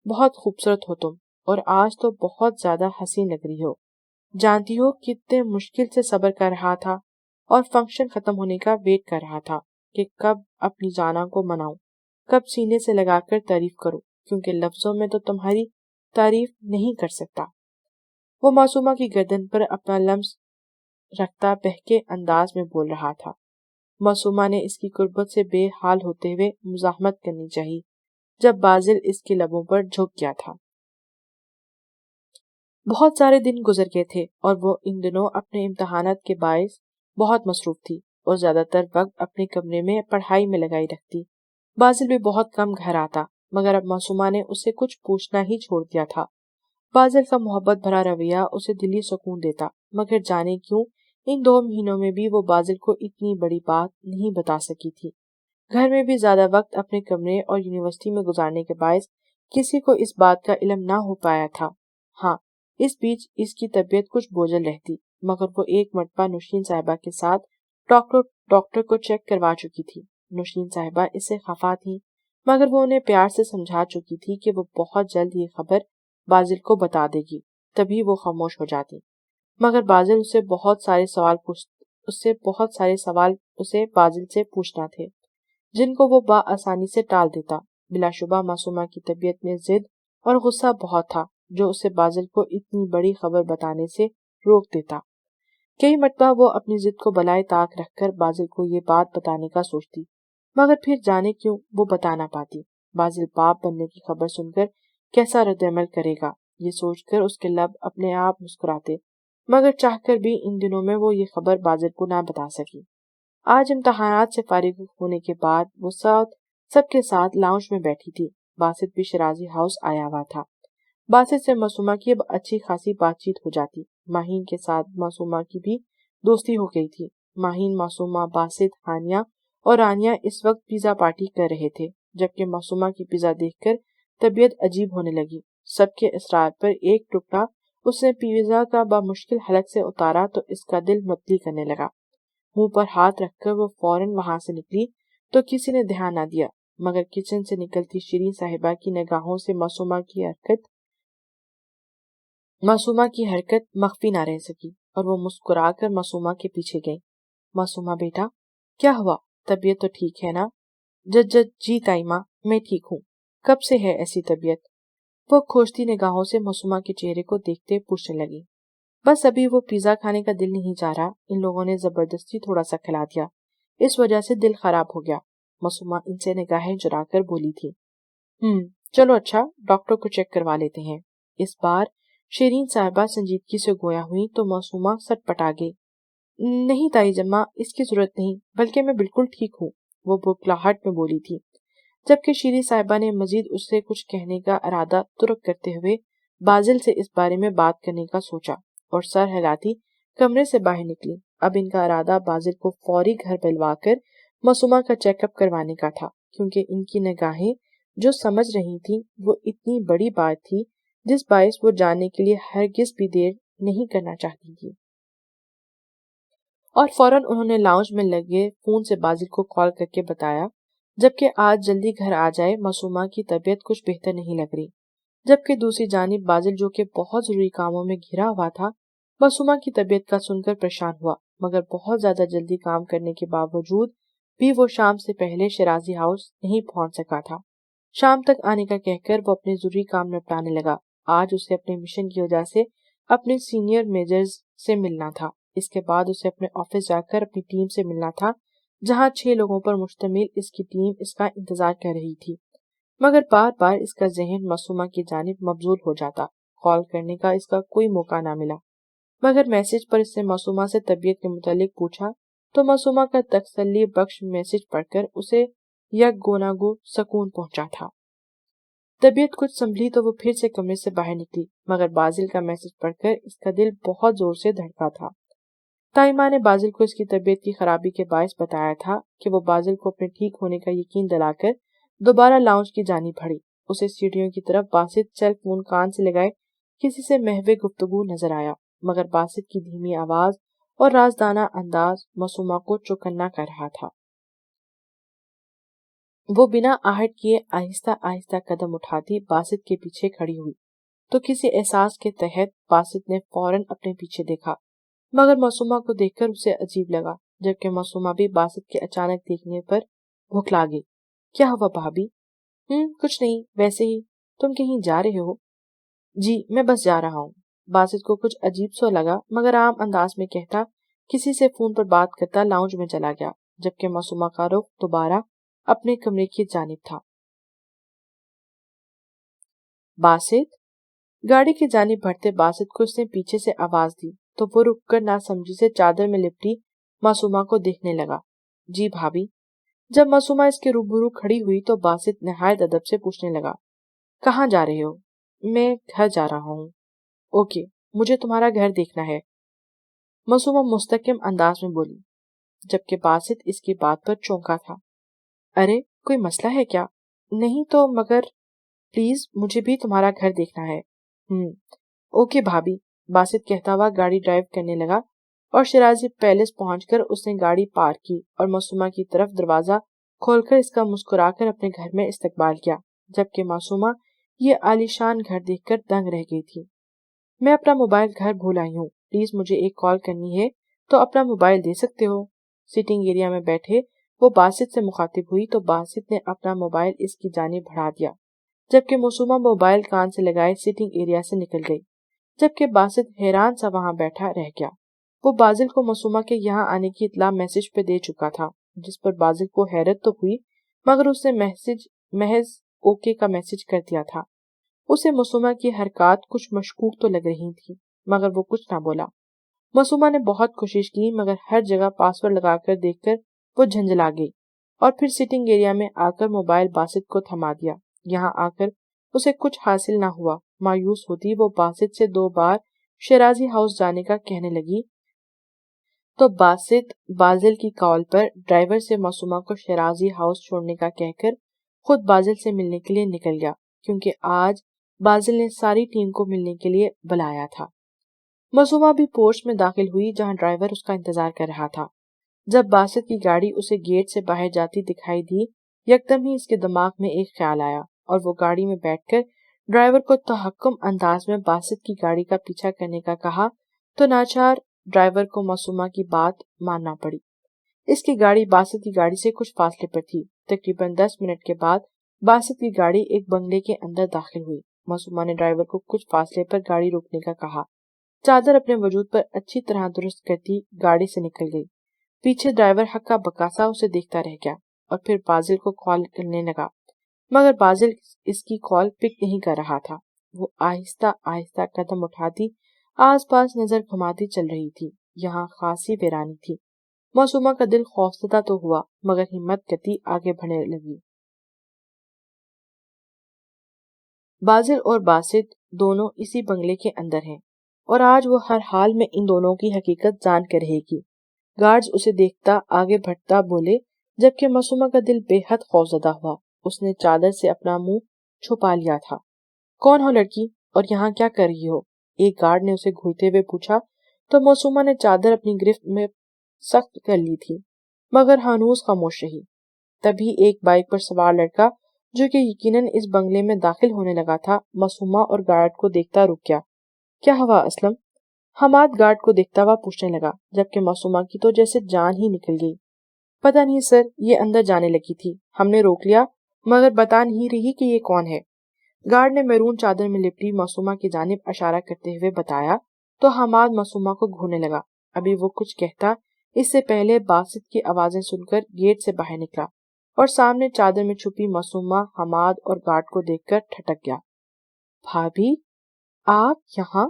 بہت خوبصورت ہو تم، اور آج تو بہت زیادہ حسین لگ رہی ہو۔ جانتی ہو کتنے مشکل سے صبر کر رہا تھا اور فنکشن ختم ہونے کا ویٹ کر رہا تھا کہ کب اپنی جانا کو مناؤں، کب سینے سے لگا کر تعریف کروں، کیونکہ لفظوں میں تو تمہاری تعریف نہیں کر سکتا۔ وہ معصومہ کی گردن پر اپنا لمس رکھتا بہکے انداز میں بول رہا تھا۔ معصومہ نے اس کی قربت سے بے حال ہوتے ہوئے مزاحمت کرنی چاہی جب بازل اس کے لبوں پر جھک گیا تھا۔ بہت سارے دن گزر گئے تھے اور وہ ان دنوں اپنے امتحانات کے باعث بہت مصروف تھی اور زیادہ تر وقت اپنے کمرے میں پڑھائی میں لگائی رکھتی۔ بازل بھی بہت کم گھر آتا، مگر اب معصومہ نے اسے کچھ پوچھنا ہی چھوڑ دیا تھا۔ بازل کا محبت بھرا رویہ اسے دلی سکون دیتا، مگر جانے کیوں ان 2 مہینوں میں بھی وہ بازل کو اتنی بڑی بات نہیں بتا سکی تھی۔ گھر میں بھی زیادہ وقت اپنے کمرے اور یونیورسٹی میں گزارنے کے باعث کسی کو اس بات کا علم نہ ہو پایا تھا۔ ہاں، اس بیچ اس کی طبیعت کچھ بوجھل رہتی، مگر وہ ایک مرتبہ نوشین صاحبہ کے ساتھ ڈاکٹر کو چیک کروا چکی تھی۔ نوشین صاحبہ اس سے خفا تھی، مگر وہ انہیں پیار سے سمجھا چکی تھی کہ وہ بہت جلد یہ خبر بازل کو بتا دے گی، تبھی وہ خاموش ہو جاتی۔ مگر بازل اسے بہت سارے سوال اسے بازل سے پوچھنا تھے، جن کو وہ بآسانی سے ٹال دیتا۔ بلا شبہ معصومہ کی طبیعت میں ضد اور غصہ بہت تھا، جو اسے بازل کو اتنی بڑی خبر بتانے سے روک دیتا۔ کئی مرتبہ وہ اپنی ضد کو بالائے طاق رکھ کر بازل کو یہ بات بتانے کا سوچتی، مگر پھر جانے کیوں وہ بتا نہ پاتی۔ بازل باپ بننے کی خبر سن کر کیسا رد عمل کرے گا، یہ سوچ کر اس کے لب اپنے آپ مسکراتے، مگر چاہ کر بھی ان دنوں میں وہ یہ خبر بازل کو نہ بتا سکی۔ آج امتحانات سے فارغ ہونے کے بعد وہ سب کے ساتھ لاؤنج میں بیٹھی تھی۔ باسط بھی شیرازی ہاؤس آیا ہوا تھا۔ باسط سے معصومہ کی اب اچھی خاصی بات چیت ہو جاتی۔ ماہین کے ساتھ معصومہ کی بھی دوستی ہو گئی تھی۔ ماہین، معصومہ، باسط، ہانیہ اور رانیہ اس وقت پیزا پارٹی کر رہے تھے، جبکہ معصومہ کی پیزا دیکھ کر طبیعت عجیب ہونے لگی۔ سب کے اصرار پر ایک ٹکڑا اس نے پیزا کا بمشکل حلق سے اتارا تو اس کا دل متلی کرنے لگا۔ منہ پر ہاتھ رکھ کر وہ فوراً وہاں سے نکلی تو کسی نے دھیان نہ دیا، مگر کچن سے نکلتی شیریں صاحبہ کی نگاہوں سے معصومہ کی حرکت مخفی نہ رہ سکی اور وہ مسکرا کر معصومہ کے پیچھے گئی۔ معصومہ بیٹا، کیا ہوا؟ طبیعت تو ٹھیک ہے نا؟ جی تائیماں، میں ٹھیک ہوں۔ کب سے ہے ایسی طبیعت؟ وہ کھوجتی نگاہوں سے معصومہ کے چہرے کو دیکھتے پوچھنے لگی۔ بس ابھی وہ پیزا کھانے کا دل نہیں چاہ رہا، ان لوگوں نے زبردستی تھوڑا سا کھلا دیا، اس وجہ سے دل خراب ہو گیا۔ معصومہ ان سے نگاہیں چرا کر بولی تھی۔ چلو اچھا، ڈاکٹر کو چیک کروا لیتے ہیں۔ اس بار شیریں صاحبہ سنجیدگی سے گویا ہوئی تو معصومہ سٹ پٹا گئی۔ نہیں تائی جمع، اس کی ضرورت نہیں، بلکہ میں بالکل ٹھیک ہوں، وہ بھکلاہٹ میں بولی تھی، جبکہ شیریں صاحبہ نے مزید اس سے کچھ کہنے کا ارادہ ترک کرتے ہوئے بازل سے اس بارے میں بات کرنے کا سوچا اور سر ہلاتی کمرے سے باہر نکلی۔ اب ان کا ارادہ بازل کو فوری گھر بلوا کر معصومہ کا چیک اپ کروانے کا تھا، کیونکہ ان کی نگاہیں جو سمجھ رہی تھیں وہ اتنی بڑی بات تھی جس باعث وہ جاننے کے لیے ہرگز بھی دیر نہیں کرنا چاہتی تھی۔ اور فوراً انہوں نے لاؤنج میں لگے فون سے بازل کو کال کر کے بتایا، جبکہ آج جلدی گھر آ جائے، معصومہ کی طبیعت کچھ بہتر نہیں لگ رہی۔ جبکہ دوسری جانب بازل، جو کہ بہت ضروری کاموں میں گھرا ہوا تھا، معصومہ کی طبیعت کا سن کر پریشان ہوا، مگر بہت زیادہ جلدی کام کرنے کے باوجود بھی وہ شام سے پہلے شیرازی ہاؤس نہیں پہنچ سکا تھا۔ شام تک آنے کا کہہ کر وہ اپنے ضروری کام نپٹانے لگا۔ آج اسے اپنے مشن کی وجہ سے اپنے سینئر میجرز سے ملنا تھا۔ اس کے بعد اسے اپنے آفس جا کر اپنی ٹیم سے ملنا تھا، جہاں 6 لوگوں پر مشتمل اس کی ٹیم اس کا انتظار کر رہی تھی، مگر بار بار اس کا ذہن معصومہ کی جانب مبذول ہو جاتا۔ کال کرنے کا اس کا کوئی موقع نہ ملا، مگر میسج پر اس نے معصومہ سے طبیعت کے متعلق پوچھا تو معصومہ کا تسلی بخش میسج پڑھ کر اسے یک گوناگو سکون پہنچا تھا۔ طبیعت کچھ سنبھلی تو وہ پھر سے کمرے سے باہر نکلی، مگر بازل کا میسج پڑھ کر اس کا دل بہت زور سے دھڑکا تھا۔ تائمہ نے بازل کو اس کی طبیعت کی خرابی کے باعث بتایا تھا کہ وہ بازل کو اپنے ٹھیک ہونے کا یقین دلا کر دوبارہ لاؤنج کی جانب بڑھی۔ اسے سیڑھیوں کی طرف باسط سیل فون کان سے لگائے کسی سے محو گفتگو نظر آیا، مگر باسط کی دھیمی آواز اور رازدانہ انداز معصومہ کو چوکنا کر رہا تھا۔ وہ بنا آہٹ کیے آہستہ آہستہ قدم اٹھاتی باسط کے پیچھے کھڑی ہوئی تو کسی احساس کے تحت باسط نے فوراً اپنے پیچھے دیکھا، مگر معصومہ کو دیکھ کر اسے عجیب لگا، جبکہ معصومہ بھی باسط کے اچانک دیکھنے پر بھکلا گئی۔ کیا ہوا بھابی؟ کچھ نہیں، ویسے ہی۔ تم کہیں جا رہے ہو؟ جی، میں بس جا رہا ہوں۔ باسط کو کچھ عجیب سا لگا، مگر عام انداز میں کہتا کسی سے فون پر بات کرتا لاؤنج میں چلا گیا، جبکہ معصومہ کا رخ دوبارہ اپنے کمرے کی جانب تھا۔ باسط؟ گاڑی کی جانب بڑھتے باسط کو اس نے پیچھے سے آواز دی تو وہ رک کر ناسمجھی سے چادر میں لپٹی معصومہ کو دیکھنے لگا۔ جی بھابی۔ جب معصومہ اس کے روبرو کھڑی ہوئی تو باسط نہایت ادب سے پوچھنے لگا، کہاں جا رہے ہو؟ میں گھر جا رہا ہوں۔ اوکے، مجھے تمہارا گھر دیکھنا ہے، معصومہ مستحکم انداز میں بولی، جبکہ باسط اس کی بات پر چونکا تھا۔ ارے کوئی مسئلہ ہے کیا؟ نہیں تو مگر پلیز مجھے بھی تمہارا گھر دیکھنا ہے۔ اوکے بھابی، باسط کہتا ہوا گاڑی ڈرائیو کرنے لگا اور شیرازی پیلس پہنچ کر اس نے گاڑی پارک کی اور معصومہ کی طرف دروازہ کھول کر اس کا مسکرا کر اپنے گھر میں استقبال کیا، جبکہ معصومہ یہ عالیشان گھر دیکھ کر دنگ رہ گئی تھی۔ میں اپنا موبائل گھر بھول آئی ہوں، پلیز مجھے ایک کال کرنی ہے تو اپنا موبائل دے سکتے ہو؟ سیٹنگ ایریا میں بیٹھے وہ باسط سے مخاطب ہوئی تو باسط نے اپنا موبائل اس کی جانب بڑھا دیا، جبکہ معصومہ موبائل کان سے لگائے سیٹنگ ایریا سے نکل گئی، جبکہ باسط حیران سا وہاں بیٹھا رہ گیا۔ وہ بازل کو معصومہ کے یہاں آنے کی اطلاع میسج پہ دے چکا تھا، جس پر بازل کو حیرت تو ہوئی، مگر اس نے محض اوکے کا میسج کر دیا تھا۔ اسے معصومہ کی حرکات کچھ مشکوک تو لگ رہی تھی، مگر وہ کچھ نہ بولا۔ معصومہ نے بہت کوشش کی، مگر ہر جگہ پاسورڈ لگا کر دیکھ کر وہ جھنجھلا گئی اور پھر سٹنگ ایریا میں آ کر موبائل باسط کو تھما دیا۔ یہاں آ کر اسے کچھ حاصل نہ ہوا۔ مایوس ہوتی وہ باسط سے 2 بار شیرازی ہاؤس جانے کا کہنے لگی تو باسط بازل کی کال پر ڈرائیور سے معصومہ کو شیرازی ہاؤس چھوڑنے کا کہہ کر خود بازل سے ملنے کے لیے نکل گیا، کیونکہ آج بازل نے ساری ٹیم کو ملنے کے لیے بلایا تھا۔ معصومہ بھی پورچ میں داخل ہوئی جہاں ڈرائیور اس کا انتظار کر رہا تھا۔ جب باسط کی گاڑی اسے گیٹ سے باہر جاتی دکھائی دی، یکدم ہی اس کے دماغ میں ایک خیال آیا اور وہ گاڑی میں بیٹھ کر ڈرائیور کو تحکم انداز میں باسط کی گاڑی کا پیچھا کرنے کا کہا تو ناچار ڈرائیور کو معصومہ کی بات ماننا پڑی۔ اس کی گاڑی باسط کی گاڑی سے کچھ فاصلے پر تھی۔ تقریباً 10 منٹ کے بعد باسط کی گاڑی ایک بنگلے کے اندر داخل ہوئی۔ معصومہ نے ڈرائیور کو کچھ فاصلے پر گاڑی روکنے کا کہا۔ چادر اپنے وجود پر اچھی طرح درست کرتی گاڑی سے نکل گئی۔ پیچھے ڈرائیور ہکا بکاسا اسے دیکھتا رہ گیا اور پھر بازل کو کال کرنے لگا، مگر بازل اس کی کال پک نہیں کر رہا تھا۔ وہ آہستہ آہستہ قدم اٹھاتی آس پاس نظر گھماتی چل رہی تھی۔ یہاں خاصی ویرانی تھی۔ معصومہ کا دل خوفزدہ تو ہوا مگر ہمت کرتی آگے بڑھنے لگی۔ بازل اور باسط دونوں اسی بنگلے کے اندر ہیں اور آج وہ ہر حال میں ان دونوں کی حقیقت جان کر رہے گی۔ گارڈز اسے دیکھتا آگے بڑھتا بولے، جبکہ معصومہ کا دل بے حد خوفزدہ ہوا۔ اس نے چادر سے اپنا منہ چھپا لیا تھا۔ کون ہو لڑکی اور یہاں کیا کر رہی ہو؟ ایک گارڈ نے اسے گھورتے ہوئے پوچھا تو معصومہ نے چادر اپنی گرفت میں سخت کر لی تھی مگر ہنوز خاموش رہی۔ تبھی ایک بائک پر سوار لڑکا جو کہ یقیناً اس بنگلے میں داخل ہونے لگا تھا، معصومہ اور گارڈ کو دیکھتا رک گیا۔ کیا ہوا اسلم؟ حماد گارڈ کو دیکھتا ہوا پوچھنے لگا، جبکہ معصومہ کی تو جیسے جان ہی نکل گئی۔ پتہ نہیں سر، یہ اندر جانے لگی تھی، ہم نے روک لیا مگر بتا نہیں رہی کہ یہ کون ہے۔ گارڈ نے میرون چادر میں لپٹی معصومہ کی جانب اشارہ کرتے ہوئے بتایا تو حماد معصومہ کو گھورنے لگا۔ ابھی وہ کچھ کہتا اس سے پہلے باسط کی آوازیں سن کر گیٹ سے باہر نکلا اور سامنے چادر میں چھپی معصومہ حماد اور گارڈ کو دیکھ کر ٹھٹک گیا۔ بھابھی آپ یہاں؟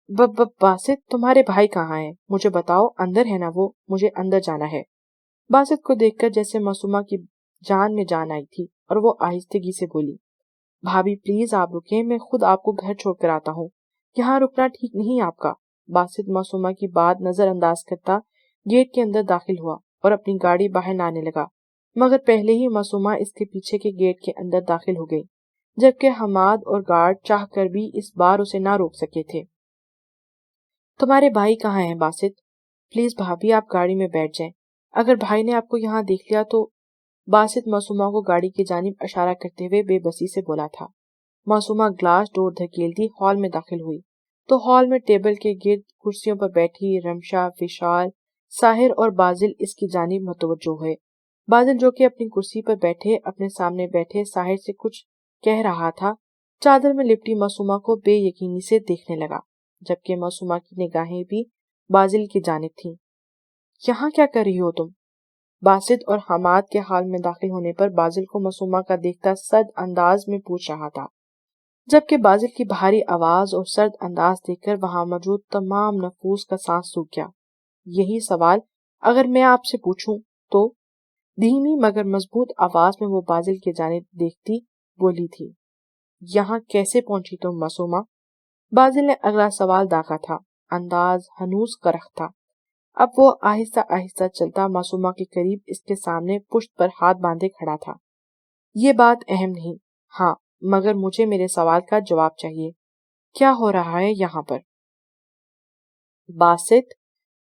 باسط تمہارے بھائی کہاں ہیں؟ مجھے بتاؤ، اندر ہے نا وہ؟ مجھے اندر جانا ہے۔ باسط کو دیکھ کر جیسے معصومہ کی جان میں جان آئی تھی اور وہ آہستگی سے بولی، بھابھی پلیز آپ رکیں، میں خود آپ کو گھر چھوڑ کر آتا ہوں، یہاں رکنا ٹھیک نہیں آپ کا۔ باسط معصومہ کی بات نظر انداز کرتا گیٹ کے اندر داخل ہوا اور اپنی گاڑی باہر لانے لگا، مگر پہلے ہی معصومہ اس کے پیچھے کے گیٹ کے اندر داخل ہو گئی، جبکہ حماد اور گارڈ چاہ کر بھی اس بار اسے نہ روک سکے تھے۔ تمہارے بھائی کہاں ہیں باسط؟ پلیز بھابھی آپ گاڑی میں بیٹھ جائیں، اگر بھائی نے آپ کو یہاں دیکھ لیا تو۔ باسط معصومہ کو گاڑی کی جانب اشارہ کرتے ہوئے بے بسی سے بولا تھا۔ معصومہ گلاس ڈور دھکیلتی ہال میں داخل ہوئی تو ہال میں ٹیبل کے گرد کرسیوں پر بیٹھی رمشا، وشال، ساحر اور بازل اس کی جانب متوجہ ہوئے۔ بازل جو کہ اپنی کرسی پر بیٹھے اپنے سامنے بیٹھے ساحر سے کچھ کہہ رہا تھا، چادر میں لپٹی معصومہ کو بے یقینی سے دیکھنے لگا، جبکہ معصومہ کی نگاہیں بھی بازل کی جانب تھیں۔ یہاں کیا کر رہی ہو تم؟ باسط اور حماد کے حال میں داخل ہونے پر بازل کو معصومہ کا دیکھتا سرد انداز میں پوچھ رہا تھا، جبکہ بازل کی بھاری آواز اور سرد انداز دیکھ کر وہاں موجود تمام نفوس کا سانس سوکھ گیا۔ یہی سوال اگر میں آپ سے پوچھوں تو؟ دھیمی مگر مضبوط آواز میں وہ بازل کی جانب دیکھتی بولی تھی۔ یہاں کیسے پہنچی تم معصومہ؟ بازل نے اگلا سوال داغا تھا، انداز ہنوز کرخت تھا۔ اب وہ آہستہ آہستہ چلتا معصومہ کے قریب اس کے سامنے پشت پر ہاتھ باندھے کھڑا تھا۔ یہ بات اہم نہیں، ہاں مگر مجھے میرے سوال کا جواب چاہیے، کیا ہو رہا ہے یہاں پر؟ باسط؟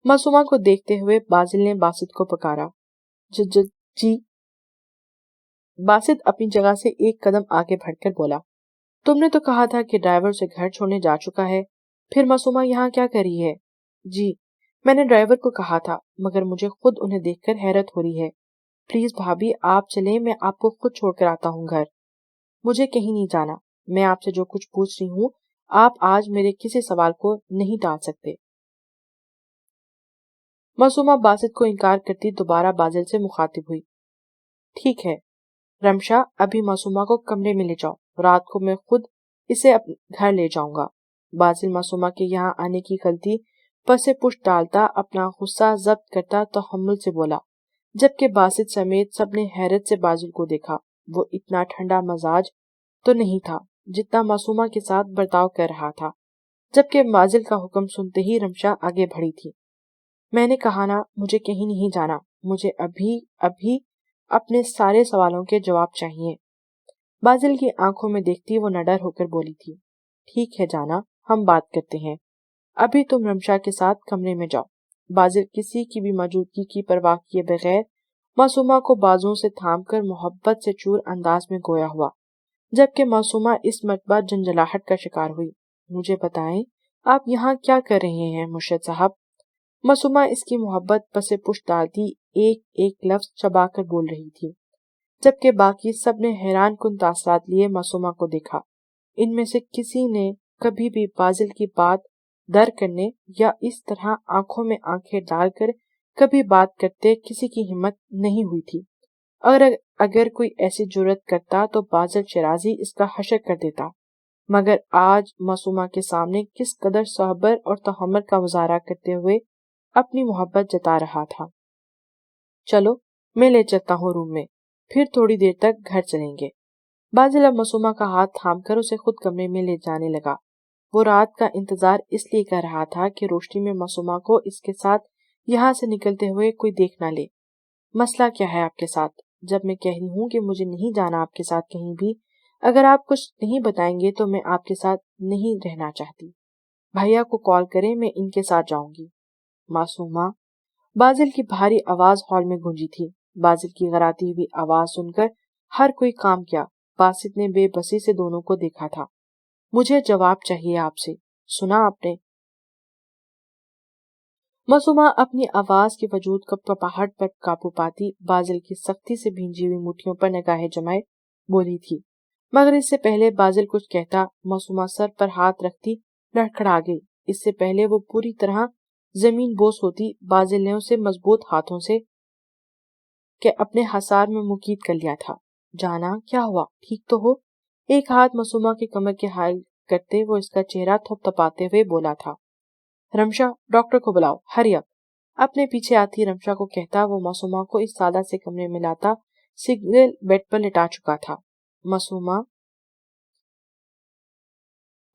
معصومہ کو دیکھتے ہوئے بازل نے باسط کو پکارا۔ جی۔ باسط اپنی جگہ سے ایک قدم آگے بڑھ کر بولا، تم نے تو کہا تھا کہ ڈرائیور اسے گھر چھوڑنے جا چکا ہے، پھر معصومہ یہاں کیا کر رہی ہے؟ جی میں نے ڈرائیور کو کہا تھا مگر مجھے خود انہیں دیکھ کر حیرت ہو رہی ہے، پلیز بھابھی آپ چلیں، میں آپ کو خود چھوڑ کر آتا ہوں گھر۔ مجھے کہیں نہیں جانا، میں آپ سے جو کچھ پوچھ رہی ہوں آپ آج میرے کسی سوال کو نہیں ٹال سکتے۔ معصومہ باسط کو انکار کرتی دوبارہ بازل سے مخاطب ہوئی، ٹھیک ہے رمشا، ابھی معصومہ کو کمرے میں لے جاؤ، رات کو میں خود اسے گھر لے جاؤں گا۔ بازل معصومہ کے یہاں آنے کی غلطی پر سے پشت ڈالتا اپنا غصہ ضبط کرتا تحمل سے بولا، جبکہ باسط سمیت سب نے حیرت سے بازل کو دیکھا۔ وہ اتنا ٹھنڈا مزاج تو نہیں تھا جتنا معصومہ کے ساتھ برتاؤ کر رہا تھا۔ جبکہ بازل کا حکم سنتے ہی رمشا آگے بڑھی تھی۔ میں نے کہا نا مجھے کہیں نہیں جانا، مجھے ابھی اپنے سارے سوالوں کے جواب چاہیے۔ بازل کی آنکھوں میں دیکھتی وہ نڈر ہو کر بولی تھی، ٹھیک ہے جانا، ہم بات کرتے ہیں، ابھی تم رمشا کے ساتھ کمرے میں جاؤ۔ بازل کسی کی بھی موجودگی کی پرواہ کیے بغیر معصومہ کو بازوں سے تھام کر محبت سے چور انداز میں گویا ہوا، جبکہ معصومہ اس مرتبہ جنجلاہٹ کا شکار ہوئی۔ مجھے بتائیں آپ یہاں کیا کر رہے ہیں مرشد صاحب؟ معصومہ اس کی محبت پس پشت ڈالتی ایک ایک لفظ چبا کر بول رہی تھی، جبکہ باقی سب نے حیران کن تاثرات لیے معصومہ کو دیکھا۔ ان میں سے کسی نے کبھی بھی بازل کی بات در کرنے یا اس طرح آنکھوں میں آنکھیں ڈال کر کبھی بات کرتے کسی کی ہمت نہیں ہوئی تھی۔ اگر کوئی ایسی جرات کرتا تو بازل شیرازی اس کا حشر کر دیتا، مگر آج معصومہ کے سامنے کس قدر صبر اور تحمل کا مظاہرہ کرتے ہوئے اپنی محبت جتا رہا تھا۔ چلو میں لے چلتا ہوں روم میں، پھر تھوڑی دیر تک گھر چلیں گے۔ بازل اب معصومہ کا ہاتھ تھام کر اسے خود کمرے میں لے جانے لگا۔ وہ رات کا انتظار اس لیے کر رہا تھا کہ روشنی میں معصومہ کو اس کے ساتھ یہاں سے نکلتے ہوئے کوئی دیکھ نہ لے۔ مسئلہ کیا ہے آپ کے ساتھ؟ جب میں کہہ رہی ہوں کہ مجھے نہیں جانا آپ کے ساتھ کہیں بھی، اگر آپ کچھ نہیں بتائیں گے تو میں آپ کے ساتھ نہیں رہنا چاہتی۔ بھیا کو کال کریں، میں ان کے ساتھ جاؤں گی۔ معصومہ، بازل کی بھاری آواز ہال میں گونجی تھی۔ بازل کی غراتی ہوئی آواز سن کر ہر کوئی کام کیا۔ باسط نے بے بسی سے دونوں کو دیکھا تھا۔ مجھے جواب چاہیے آپ سے، سنا آپ نے؟ معصومہ اپنی آواز کے وجود کپکپاہٹ پر قابو پاتی بازل کی سختی سے بھینجی ہوئی مٹھیوں پر نگاہیں جمائے بولی تھی، مگر اس سے پہلے بازل کچھ کہتا معصومہ سر پر ہاتھ رکھتی لڑکھڑا گئی۔ اس سے پہلے وہ پوری طرح زمین بوس ہوتی، بازل نے اسے مضبوط ہاتھوں سے کہ اپنے حصار میں مقید کر لیا تھا۔ جانا، کیا ہوا؟ ٹھیک تو ہو؟ ایک ہاتھ معصومہ کی کمر کے حائل کرتے وہ اس کا چہرہ تھپ تھپاتے ہوئے بولا تھا، رمشا ڈاکٹر کو بلاؤ، ہری اپ۔ اپنے پیچھے آتی رمشا کو کہتا وہ معصومہ کو اس سادہ سے کمرے میں لاتا سنگل بیڈ پر لٹا چکا تھا۔ معصومہ،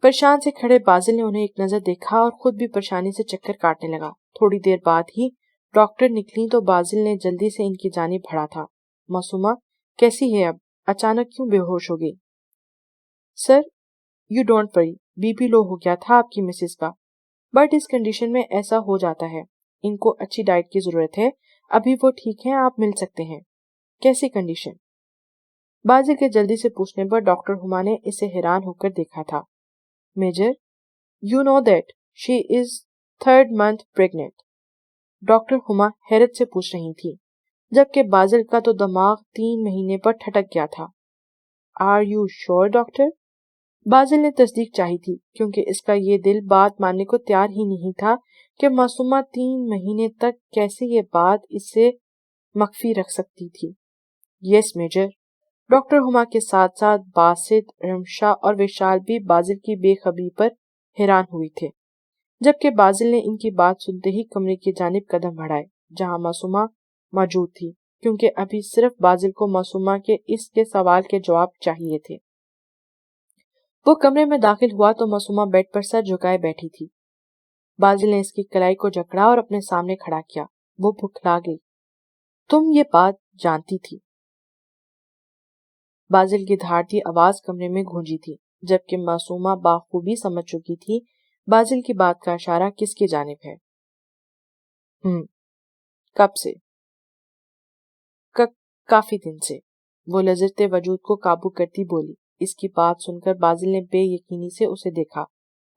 پریشان سے کھڑے بازل نے انہیں ایک نظر دیکھا اور خود بھی پریشانی سے چکر کاٹنے لگا۔ تھوڑی دیر بعد ہی ڈاکٹر نکلی تو بازل نے جلدی سے ان کی جانب بڑھا تھا۔ معصومہ کیسی ہے اب؟ اچانک کیوں بے ہوش ہو گئی؟ Sir you don't worry, BP low لو ہو گیا تھا آپ کی مسز کا، بٹ اس کنڈیشن میں ایسا ہو جاتا ہے، ان کو اچھی ڈائٹ کی ضرورت ہے، ابھی وہ ٹھیک ہیں، آپ مل سکتے ہیں۔ کیسی کنڈیشن؟ بازل کے جلدی سے پوچھنے پر ڈاکٹر ہما نے اسے حیران ہو کر دیکھا تھا۔ Major, you know that she is 3rd month pregnant۔ Doctor Huma حیرت سے پوچھ رہی تھی، جبکہ بازل کا تو دماغ 3 مہینے پر ٹھٹک گیا تھا۔ Are you sure doctor? Basil نے تصدیق چاہی تھی، کیونکہ اس کا یہ دل بات ماننے کو تیار ہی نہیں تھا کہ معصومہ 3 مہینے تک کیسے یہ بات اس سے مخفی رکھ سکتی تھی۔ یس میجر۔ ڈاکٹر ہما کے ساتھ ساتھ باسط، رمشا اور وشال بھی بازل کی بے خبری پر حیران ہوئی تھے، جبکہ بازل نے ان کی بات سنتے ہی کمرے کی جانب قدم بڑھائے جہاں معصومہ موجود تھی، کیونکہ ابھی صرف بازل کو معصومہ کے اس کے سوال کے جواب چاہیے تھے۔ وہ کمرے میں داخل ہوا تو معصومہ بیڈ پر سر جھکائے بیٹھی تھی۔ بازل نے اس کی کلائی کو جکڑا اور اپنے سامنے کھڑا کیا۔ وہ بھکلا گئی۔ تم یہ بات جانتی تھی؟ بازل کی دھاڑتی آواز کمرے میں گونجی تھی، جبکہ معصومہ بخوبی سمجھ چکی تھی بازل کی بات کا اشارہ کس کی جانب ہے۔ کب سے؟ کافی دن سے، وہ لرزتے وجود کو قابو کرتی بولی۔ اس کی بات سن کر بازل نے بے یقینی سے اسے دیکھا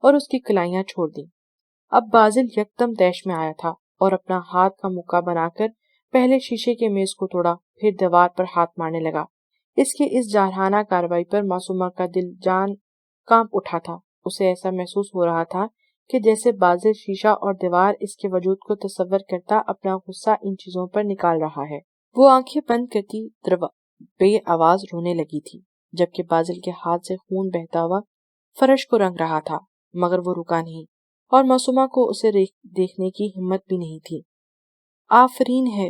اور اس کی کلائیاں چھوڑ دیں۔ اب بازل یکدم طیش میں آیا تھا اور اپنا ہاتھ کا مکہ بنا کر پہلے شیشے کے میز کو توڑا، پھر دیوار پر ہاتھ مارنے لگا۔ اس کی اس جارحانہ کارروائی پر معصومہ کا دل جان کانپ اٹھا تھا۔ اسے ایسا محسوس ہو رہا تھا کہ جیسے بازل شیشہ اور دیوار اس کے وجود کو تصور کرتا اپنا غصہ ان چیزوں پر نکال رہا ہے۔ وہ آنکھیں بند کرتی بے آواز رونے لگی تھی، جبکہ بازل کے ہاتھ سے خون بہتا ہوا فرش کو رنگ رہا تھا، مگر وہ رکا نہیں اور معصومہ کو اسے دیکھنے کی ہمت بھی نہیں تھی۔ آفرین ہے،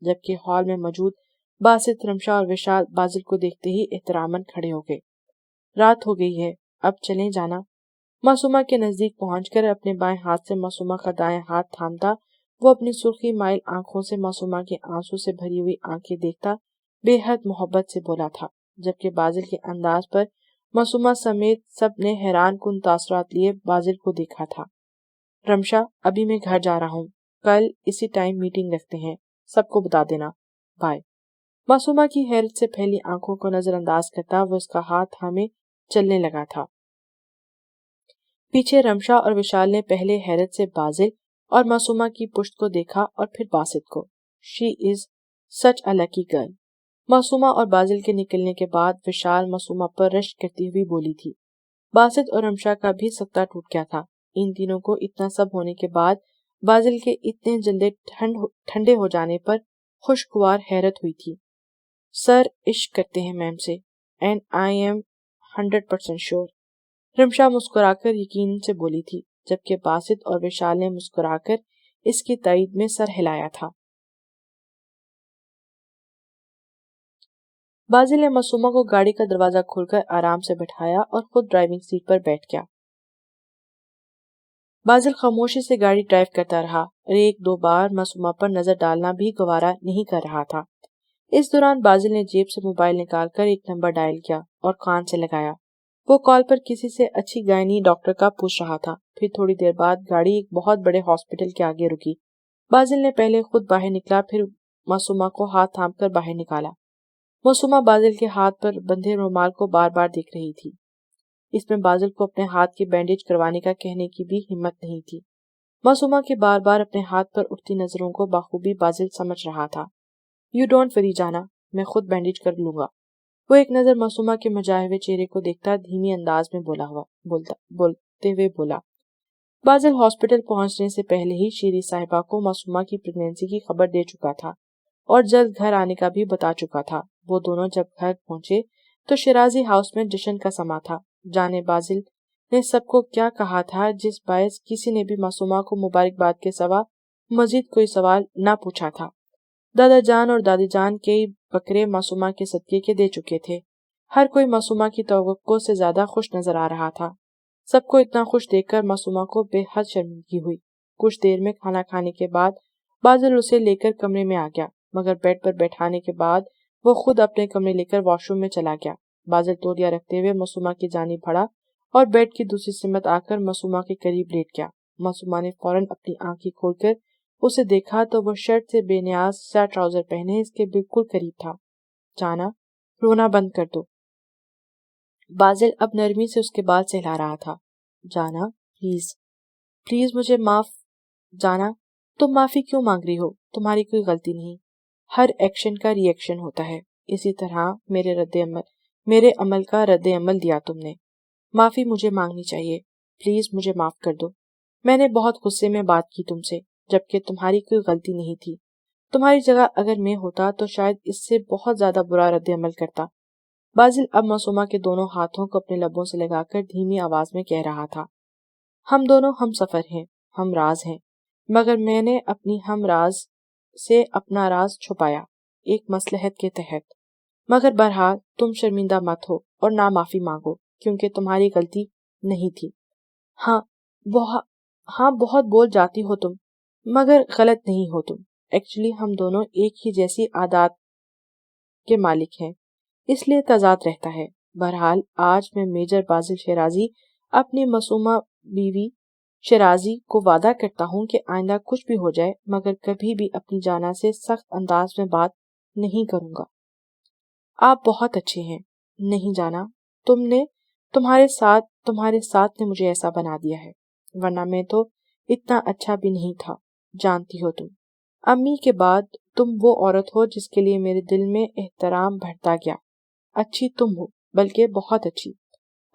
جبکہ ہال میں موجود باسط، رمشا اور وشال بازل کو دیکھتے ہی احتراماً کھڑے ہو گئے۔ رات ہو گئی ہے، اب چلیں جانا۔ معصومہ کے نزدیک پہنچ کر اپنے بائیں ہاتھ سے معصومہ کا دائیں ہاتھ تھامتا، وہ اپنی سرخی مائل آنکھوں سے معصومہ کی آنسو سے بھری ہوئی آنکھیں دیکھتا بے حد محبت سے بولا تھا، جبکہ بازل کے انداز پر معصومہ سمیت سب نے حیران کن تاثرات لیے بازل کو دیکھا تھا۔ رمشا، ابھی میں گھر جا رہا ہوں، کل اسی ٹائم میٹنگ رکھتے ہیں، سب کو بتا دینا، بائے۔ معصومہ کی حیرت سے پھیلی آنکھوں کو نظر انداز کرتا وہ اس کا ہاتھ تھامے چلنے لگا تھا۔ پیچھے رمشا اور وشال نے پہلے حیرت سے بازل اور معصومہ کی پشت کو دیکھا اور پھر باسط کو۔ شی از سچ اے لکی گرل۔ معصومہ اور بازل کے نکلنے کے بعد وشال معصومہ پر رشک کرتی ہوئی بولی تھی۔ باسط اور رمشا کا بھی سکتہ ٹوٹ گیا تھا۔ ان تینوں کو اتنا سب ہونے کے بعد بازل کے اتنے جلدی ٹھنڈے ہو جانے پر خوشگوار حیرت ہوئی تھی۔ سر عشق کرتے ہیں میم سے، and I am 100% sure. Rimsha مسکرا کر یقین سے بولی تھی، جبکہ باسط اور وشال نے مسکرا کر اس کی تائید میں سر ہلایا تھا۔ بازل نے معصومہ کو گاڑی کا دروازہ کھول کر آرام سے بٹھایا اور خود ڈرائیونگ سیٹ پر بیٹھ گیا۔ بازل خاموشی سے گاڑی ڈرائیو کرتا رہا اور ایک دو بار معصومہ پر نظر ڈالنا بھی گوارا نہیں کر رہا تھا۔ اس دوران بازل نے جیب سے موبائل نکال کر ایک نمبر ڈائل کیا اور کان سے لگایا۔ وہ کال پر کسی سے اچھی گائنی ڈاکٹر کا پوچھ رہا تھا۔ پھر تھوڑی دیر بعد گاڑی ایک بہت بڑے ہاسپٹل کے آگے رکی۔ بازل نے پہلے خود باہر نکلا، پھر معصومہ کو ہاتھ تھام کر باہر نکالا۔ معصومہ بازل کے ہاتھ پر بندھے رومال کو بار بار دیکھ رہی تھی۔ اس میں بازل کو اپنے ہاتھ کی بینڈیج کروانے کا کہنے کی بھی ہمت نہیں تھی۔ معصومہ کے بار بار اپنے ہاتھ پر اٹھتی نظروں کو بخوبی بازل سمجھ رہا تھا۔ یو ڈونٹ وری جانا، میں خود بینڈیج کر لوں گا۔ وہ ایک نظر معصومہ کے مجائے ہوئے چہرے کو دیکھتا دھیمی انداز میں بولتے ہوئے بولا۔ بازل ہاسپٹل پہنچنے سے پہلے ہی شیری صاحبہ کو معصومہ کی پریگنینسی کی خبر دے چکا تھا اور جلد گھر آنے کا بھی بتا چکا تھا۔ وہ دونوں جب گھر پہنچے تو شیرازی ہاؤس میں جشن کا سما تھا۔ جانے بازل نے سب کو کیا کہا تھا جس باعث کسی نے بھی معصومہ کو مبارکباد کے سوا مزید کوئی سوال نہ پوچھا تھا۔ دادا جان اور دادی جان کئی بکرے معصومہ کے صدقے کے دے چکے تھے۔ ہر کوئی معصومہ کی توقع سے زیادہ خوش نظر آ رہا تھا۔ سب کو اتنا خوش دیکھ کر معصومہ کو بے حد شرمندگی ہوئی۔ کچھ دیر میں کھانا کھانے کے بعد بازل اسے لے کر کمرے میں آ گیا، مگر بیڈ پر بیٹھانے کے بعد وہ خود اپنے کمرے لے کر واش روم میں چلا گیا۔ بازل تولیہ رکھتے ہوئے معصومہ کی جانب بڑھا اور بیڈ کی دوسری سمت آ کر معصومہ کے قریب لیٹ گیا۔ معصومہ نے فوراً اپنی آنکھیں کھول کر اسے دیکھا تو وہ شرٹ سے بے نیاز سا ٹراؤزر پہنے اس کے بالکل قریب تھا۔ جانا، رونا بند کر دو۔ بازل اب نرمی سے اس کے بال سہلا رہا تھا۔ جانا پلیز مجھے معاف۔ جانا، تم معافی کیوں مانگ رہی ہو؟ تمہاری کوئی غلطی نہیں۔ ہر ایکشن کا ری ایکشن ہوتا ہے، اسی طرح میرے عمل کا رد عمل دیا تم نے۔ معافی مجھے مانگنی چاہیے، پلیز مجھے معاف کر دو۔ میں نے بہت غصے میں بات کی تم سے، جبکہ تمہاری کوئی غلطی نہیں تھی۔ تمہاری جگہ اگر میں ہوتا تو شاید اس سے بہت زیادہ برا رد عمل کرتا۔ بازل اب معصومہ کے دونوں ہاتھوں کو اپنے لبوں سے لگا کر دھیمی آواز میں کہہ رہا تھا۔ ہم دونوں ہم سفر ہیں، ہم راز ہیں، مگر میں نے اپنی ہم راز سے اپنا راز چھپایا، ایک مصلحت کے تحت۔ مگر بہرحال تم شرمندہ مت ہو اور نہ معافی مانگو، کیونکہ تمہاری غلطی نہیں تھی۔ ہاں بہت بول جاتی ہو تم، مگر غلط نہیں ہو تم۔ ایکچولی ہم دونوں ایک ہی جیسی عادات کے مالک ہیں، اس لیے تضاد رہتا ہے۔ بہرحال آج میں میجر بازل شیرازی اپنی معصومہ بیوی شیرازی کو وعدہ کرتا ہوں کہ آئندہ کچھ بھی ہو جائے مگر کبھی بھی اپنی جانا سے سخت انداز میں بات نہیں کروں گا۔ آپ بہت اچھے ہیں۔ نہیں جانا، تمہارے ساتھ نے مجھے ایسا بنا دیا ہے، ورنہ میں تو اتنا اچھا بھی نہیں تھا، جانتی ہو تم۔ امی کے بعد تم وہ عورت ہو جس کے لیے میرے دل میں احترام بڑھتا گیا۔ اچھی تم ہو، بلکہ بہت اچھی۔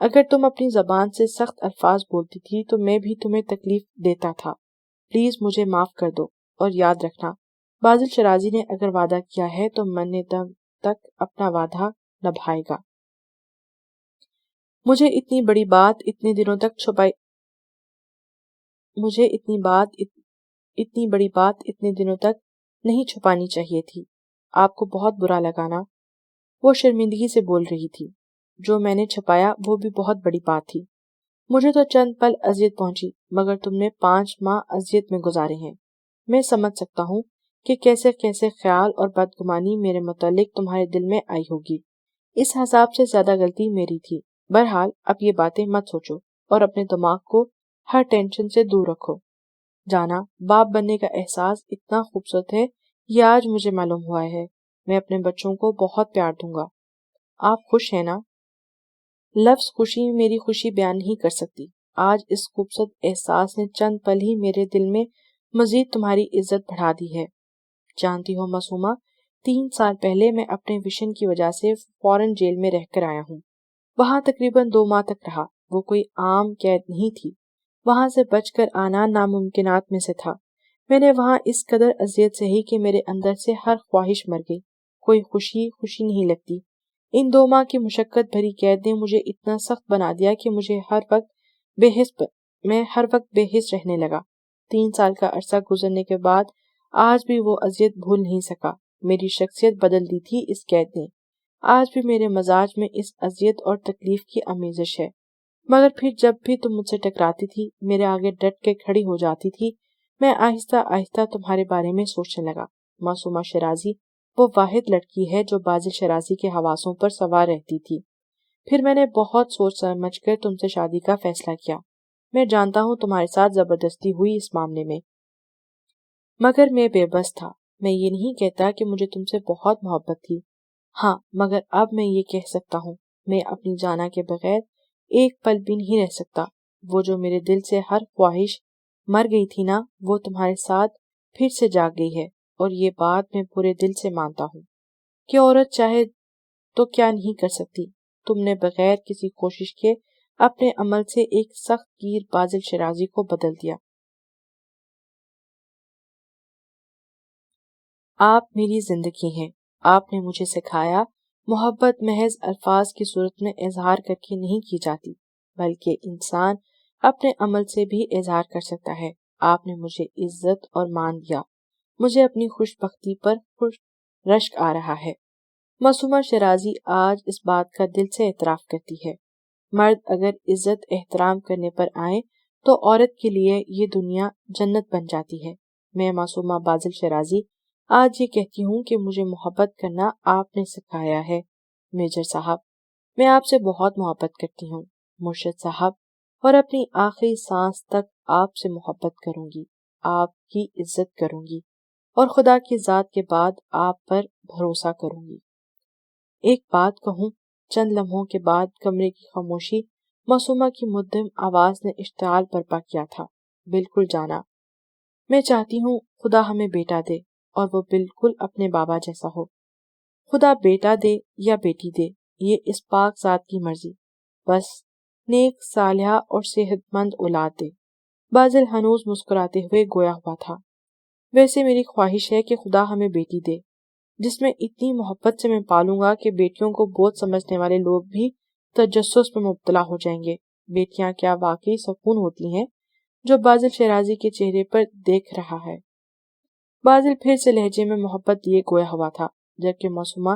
اگر تم اپنی زبان سے سخت الفاظ بولتی تھی تو میں بھی تمہیں تکلیف دیتا تھا۔ پلیز مجھے معاف کر دو، اور یاد رکھنا بازل شیرازی نے اگر وعدہ کیا ہے تو مرنے دم تک اپنا وعدہ نبھائے گا۔ مجھے اتنی بڑی بات اتنی بڑی بات اتنے دنوں تک نہیں چھپانی چاہیے تھی. آپ کو بہت برا لگا نا؟ وہ شرمندگی سے بول رہی تھی. جو میں نے چھپایا وہ بھی بہت بڑی بات تھی. مجھے تو چند پل اذیت پہنچی، مگر تم نے 5 ماہ اذیت میں گزارے ہیں. میں سمجھ سکتا ہوں کہ کیسے کیسے خیال اور بدگمانی میرے متعلق تمہارے دل میں آئی ہوگی. اس حساب سے زیادہ غلطی میری تھی. بہرحال اب یہ باتیں مت سوچو اور اپنے دماغ کو ہر ٹینشن سے دور رکھو. جانا، باپ بننے کا احساس اتنا خوبصورت ہے، یہ آج مجھے معلوم ہوا ہے. میں اپنے بچوں کو بہت پیار دوں گا. آپ خوش ہیں نا؟ لفظ خوشی میری خوشی بیان نہیں کر سکتی. آج اس خوبصورت احساس نے چند پل ہی میرے دل میں مزید تمہاری عزت بڑھا دی ہے. جانتی ہو معصومہ، 3 سال پہلے میں اپنے وشن کی وجہ سے فورن جیل میں رہ کر آیا ہوں. وہاں تقریباً 2 ماہ تک رہا. وہ کوئی عام قید نہیں تھی. وہاں سے بچ کر آنا ناممکنات میں سے تھا. میں نے وہاں اس قدر اذیت سہی کہ میرے اندر سے ہر خواہش مر گئی. کوئی خوشی نہیں لگتی. ان 2 ماہ کی مشقت بھری قید نے مجھے اتنا سخت بنا دیا کہ میں ہر وقت بے حس رہنے لگا. 3 سال کا عرصہ گزرنے کے بعد آج بھی وہ اذیت بھول نہیں سکا. میری شخصیت بدل دی تھی اس قید نے. آج بھی میرے مزاج میں اس اذیت اور تکلیف کی آمیزش ہے. مگر پھر جب بھی تم مجھ سے ٹکراتی تھی، میرے آگے ڈٹ کے کھڑی ہو جاتی تھی، میں آہستہ آہستہ تمہارے بارے میں سوچنے لگا. معصومہ شیرازی وہ واحد لڑکی ہے جو بازل شیرازی کے حواسوں پر سوار رہتی تھی. پھر میں نے بہت سوچ سمجھ کر تم سے شادی کا فیصلہ کیا. میں جانتا ہوں تمہارے ساتھ زبردستی ہوئی اس معاملے میں، مگر میں بے بس تھا. میں یہ نہیں کہتا کہ مجھے تم سے بہت محبت تھی. ہاں، مگر اب میں یہ کہہ سکتا ہوں، میں اپنی جانا کے بغیر ایک پل بھی نہیں رہ سکتا. وہ جو میرے دل سے ہر خواہش مر گئی تھی نا، وہ تمہارے ساتھ پھر سے جاگ گئی ہے. اور یہ بات میں پورے دل سے مانتا ہوں کہ عورت چاہے تو کیا نہیں کر سکتی. تم نے بغیر کسی کوشش کے اپنے عمل سے ایک سخت گیر بازل شیرازی کو بدل دیا. آپ میری زندگی ہیں. آپ نے مجھے سکھایا محبت محض الفاظ کی صورت میں اظہار کر کے نہیں کی جاتی، بلکہ انسان اپنے عمل سے بھی اظہار کر سکتا ہے. آپ نے مجھے عزت اور مان دیا. مجھے اپنی خوش بختی پر خوش رشک آ رہا ہے. معصومہ شیرازی آج اس بات کا دل سے اعتراف کرتی ہے. مرد اگر عزت احترام کرنے پر آئیں تو عورت کے لیے یہ دنیا جنت بن جاتی ہے. میں معصومہ بازل شیرازی آج یہ کہتی ہوں کہ مجھے محبت کرنا آپ نے سکھایا ہے. میجر صاحب، میں آپ سے بہت محبت کرتی ہوں. مرشد صاحب، اور اپنی آخری سانس تک آپ سے محبت کروں گی، آپ کی عزت کروں گی، اور خدا کی ذات کے بعد آپ پر بھروسہ کروں گی. ایک بات کہوں؟ چند لمحوں کے بعد کمرے کی خاموشی معصومہ کی مدھم آواز نے اشتعال برپا کیا تھا. بالکل جانا، میں چاہتی ہوں خدا ہمیں بیٹا دے، اور وہ بالکل اپنے بابا جیسا ہو. خدا بیٹا دے یا بیٹی دے، یہ اس پاک ذات کی مرضی. بس نیک، صالحہ اور صحت مند اولاد دے. بازل ہنوز مسکراتے ہوئے گویا ہوا تھا. ویسے میری خواہش ہے کہ خدا ہمیں بیٹی دے جس میں اتنی محبت سے میں پالوں گا کہ بیٹیوں کو بہت سمجھنے والے لوگ بھی تجسس میں مبتلا ہو جائیں گے. بیٹیاں کیا واقعی سکون ہوتی ہیں جو بازل شیرازی کے چہرے پر دیکھ رہا ہے. بازل پھر سے لہجے میں محبت دیے گویا ہوا تھا، جبکہ معصومہ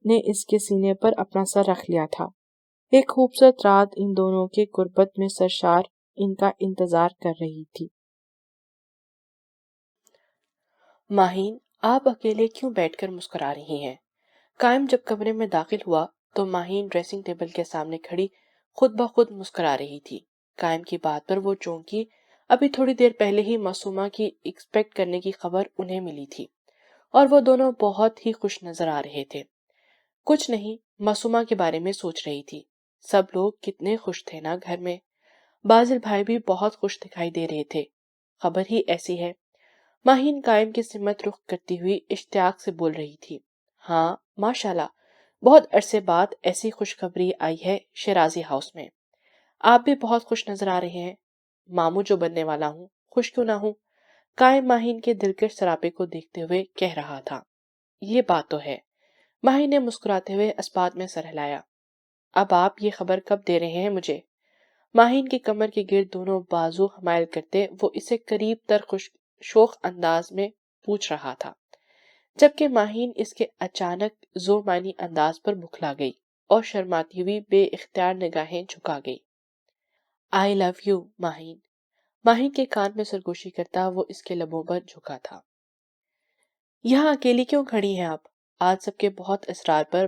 نے اس کے سینے پر اپنا سر رکھ لیا تھا. ایک خوبصورت رات ان دونوں کے قربت میں سرشار ان کا انتظار کر رہی تھی. ماہین، آپ اکیلے کیوں بیٹھ کر مسکرا رہی ہیں؟ قائم جب کمرے میں داخل ہوا تو ماہین ڈریسنگ ٹیبل کے سامنے کھڑی خود بخود مسکرا رہی تھی. قائم کی بات پر وہ چونکی. ابھی تھوڑی دیر پہلے ہی معصومہ کی ایکسپیکٹ کرنے کی خبر انہیں ملی تھی اور وہ دونوں بہت ہی خوش نظر آ رہے تھے. کچھ نہیں، معصومہ کے بارے میں سوچ رہی تھی. سب لوگ کتنے خوش تھے نا گھر میں. بازل بھائی بھی بہت خوش دکھائی دے رہے تھے. خبر ہی ایسی ہے. ماہین قائم کی سمت رخ کرتی ہوئی اشتیاق سے بول رہی تھی. ہاں ماشاءاللہ، بہت عرصے بعد ایسی خوشخبری آئی ہے شیرازی ہاؤس میں. آپ بھی بہت خوش نظر آ رہے ہیں. ماموں جو بننے والا ہوں، خوش کیوں نہ ہوں؟ قائم ماہین کے دلکش سراپے کو دیکھتے ہوئے کہہ رہا تھا. یہ بات تو ہے. ماہین نے مسکراتے ہوئے اسبات میں سر ہلایا. اب آپ یہ خبر کب دے رہے ہیں مجھے؟ ماہین کی کمر کے گرد دونوں بازو حمائل کرتے وہ اسے قریب تر شوخ انداز میں پوچھ رہا تھا. جبکہ ماہین اس کے اچانک زو معنی انداز پر بکھلا گئی اور شرماتی ہوئی بے اختیار نگاہیں جھکا گئی۔ آئی لو یو ماہین، ماہین کے کان میں سرگوشی کرتا وہ اس کے لبوں پر جھکا تھا۔ یہاں اکیلی کیوں کھڑی ہیں آپ؟ آج سب کے بہت اصرار پر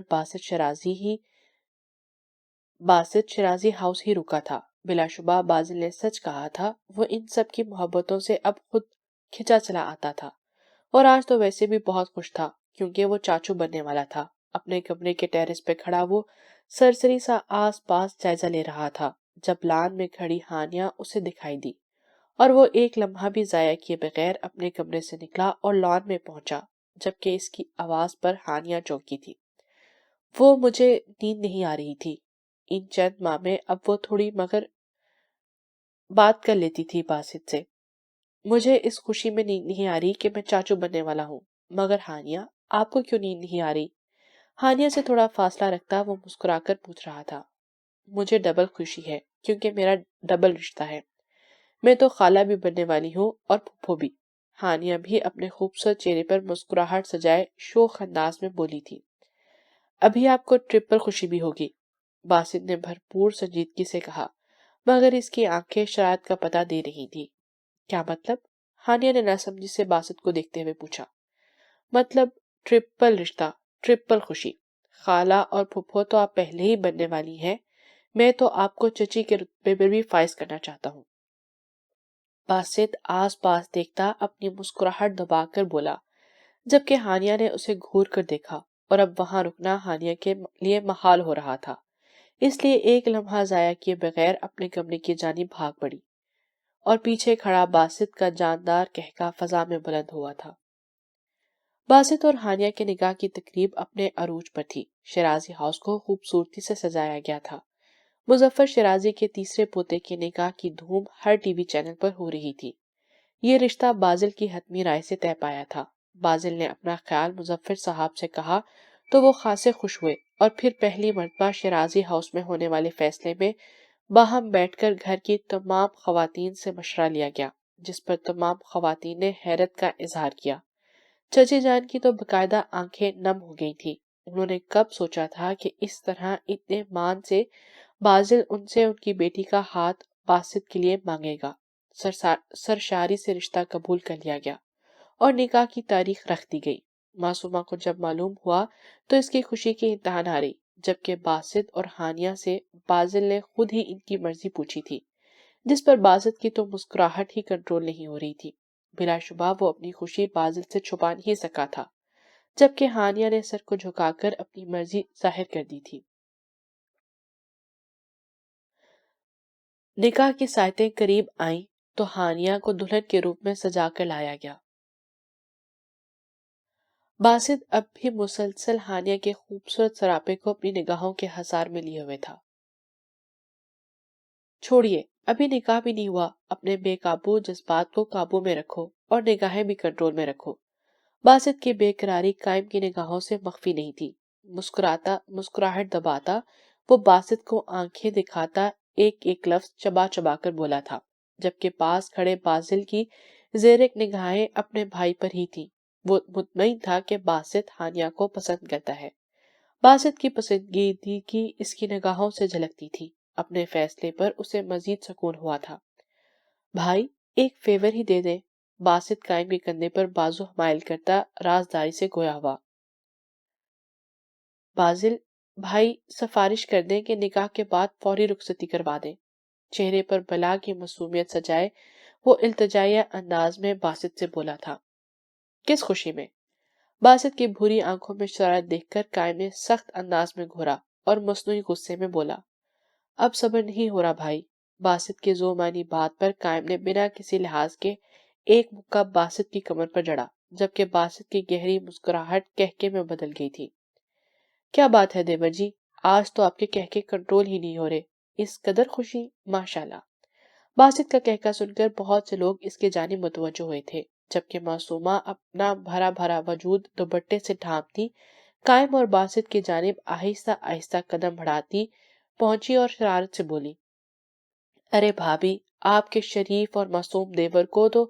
باسط شرازی ہاؤس ہی رکا تھا۔ بلا شبہ بازل نے سچ کہا تھا، وہ ان سب کی محبتوں سے اب خود کھچا چلا آتا تھا، اور آج تو ویسے بھی بہت خوش تھا کیونکہ وہ چاچو بننے والا تھا۔ اپنے کمرے کے ٹیرس پہ کھڑا وہ سرسری سا آس پاس جائزہ لے رہا تھا جب لان میں کھڑی ہانیہ اسے دکھائی دی، اور وہ ایک لمحہ بھی ضائع کیے بغیر اپنے کمرے سے نکلا اور لان میں پہنچا جبکہ اس کی آواز پر ہانیہ چونکی تھی۔ وہ مجھے نیند نہیں آ رہی تھی۔ ان چند ماہ میں اب وہ تھوڑی مگر بات کر لیتی تھی باسط سے۔ مجھے اس خوشی میں نیند نہیں آ رہی کہ میں چاچو بننے والا ہوں۔ مگر ہانیہ، آپ کو کیوں نیند نہیں آ رہی؟ ہانیہ سے تھوڑا فاصلہ رکھتا وہ مسکرا کر پوچھ رہا تھا۔ مجھے ڈبل خوشی ہے کیونکہ میرا ڈبل رشتہ ہے۔ میں تو خالہ بھی بننے والی ہوں اور پھپھو بھی۔ ہانیہ بھی اپنے خوبصورت چہرے پر مسکراہٹ سجائے شوخ انداز میں بولی تھی۔ ابھی آپ کو ٹرپل خوشی بھی ہوگی، باسط نے بھرپور سنجیدگی سے کہا، مگر اس کی آنکھیں شرارت کا پتہ دے رہی تھی۔ کیا مطلب؟ ہانیہ نے ناسمجھی سے باسط کو دیکھتے ہوئے پوچھا۔ مطلب ٹرپل رشتہ، ٹرپل خوشی۔ خالہ اور پھپھو تو آپ پہلے ہی بننے والی ہیں، میں تو آپ کو چچی کے رتبے پر بھی فائز کرنا چاہتا ہوں۔ باسط آس پاس دیکھتا اپنی مسکراہٹ دبا کر بولا، جبکہ ہانیہ نے اسے گھور کر دیکھا اور اب وہاں رکنا ہانیہ کے لیے محال ہو رہا تھا، اس لیے ایک لمحہ ضائع کیے بغیر اپنے کمرے کی جانب بھاگ پڑی، اور پیچھے کھڑا باسط کا جاندار قہقہ فضا میں بلند ہوا تھا۔ باسط اور ہانیہ کے نکاح کی تقریب اپنے عروج پر تھی۔ شیرازی ہاؤس کو خوبصورتی سے سجایا گیا تھا۔ مظفر شیرازی کے تیسرے پوتے کے نکاح کی دھوم ہر ٹی وی چینل پر ہو رہی تھی۔ یہ رشتہ بازل کی حتمی رائے سے طے پایا تھا۔ بازل نے اپنا خیال مظفر صاحب سے کہا تو وہ خاصے خوش ہوئے، اور پھر پہلی مرتبہ شیرازی ہاؤس میں ہونے والے فیصلے میں باہم بیٹھ کر گھر کی تمام خواتین سے مشورہ لیا گیا، جس پر تمام خواتین نے حیرت کا اظہار کیا۔ چچی جان کی تو باقاعدہ آنکھیں نم ہو گئی تھی۔ انہوں نے کب سوچا تھا کہ اس طرح اتنے مان سے بازل ان سے ان کی بیٹی کا ہاتھ باسط کے لیے مانگے گا۔ سرشاری سے رشتہ قبول کر لیا گیا اور نکاح کی تاریخ رکھ دی گئی۔ معصومہ کو جب معلوم ہوا تو اس کی خوشی کی انتہا نہ رہی، جبکہ باسط اور ہانیہ سے بازل نے خود ہی ان کی مرضی پوچھی تھی، جس پر باسط کی تو مسکراہٹ ہی کنٹرول نہیں ہو رہی تھی۔ بلا شبہ وہ اپنی خوشی بازل سے چھپا نہیں سکا تھا، جبکہ ہانیہ نے سر کو جھکا کر اپنی مرضی ظاہر کر دی تھی۔ نکاح کی ساعتیں قریب آئیں تو ہانیہ کو دلہن کے روپ میں سجا کر لایا گیا۔ باسط اب بھی مسلسل ہانیہ کے خوبصورت سراپے کو اپنی نگاہوں کے حصار میں لیے ہوئے تھا۔ چھوڑیے، ابھی نکاح بھی نہیں ہوا، اپنے بے قابو جذبات کو قابو میں رکھو اور نگاہیں بھی کنٹرول میں رکھو۔ باسط کی بے قراری قائم کی نگاہوں سے مخفی نہیں تھی۔ مسکراہٹ دباتا وہ باسط کو آنکھیں دکھاتا ایک ایک لفظ چبا چبا کر بولا تھا، جبکہ پاس کھڑے بازل کی زیرک نگاہیں اپنے بھائی پر ہی تھیں۔ وہ مطمئن تھا کہ باسط ہانیہ کو پسند کرتا ہے۔ باسط کی پسندیدگی اس کی نگاہوں سے جھلکتی تھی۔ اپنے فیصلے پر اسے مزید سکون ہوا تھا۔ بھائی، ایک فیور ہی دے دیں، باسط قائم کے کندھے پر بازو حمائل کرتا رازداری سے گویا ہوا۔ بازل بھائی سفارش کر دیں کہ نکاح کے بعد فوری رخصتی کروا دیں۔ چہرے پر بلا کی معصومیت سجائے وہ التجائیہ انداز میں باسط سے بولا تھا۔ کس خوشی میں؟ باسط کی بھوری آنکھوں میں شرارت دیکھ کر قائم نے سخت انداز میں گھورا اور مصنوعی غصے میں بولا، اب صبر نہیں ہو رہا بھائی۔ باسط کے ذو معنی بات پر قائم نے بنا کسی لحاظ کے ایک مکہ باسط کی کمر پر جڑا، جبکہ باسط کی گہری مسکراہٹ کہکے میں بدل گئی تھی۔ کیا بات ہے دیور جی، آج تو آپ کے کہکے کنٹرول ہی نہیں ہو رہے، اس قدر خوشی، ماشاءاللہ۔ باسط کا کہکا سن کر بہت سے لوگ اس کے جانب متوجہ ہوئے تھے، جبکہ معصومہ اپنا بھرا بھرا وجود دوپٹے سے ڈھانپتی قائم اور باسط کی جانب آہستہ آہستہ قدم بڑھاتی پہنچی اور شرارت سے بولی، ارے بھابھی، آپ کے شریف اور معصوم دیور کو تو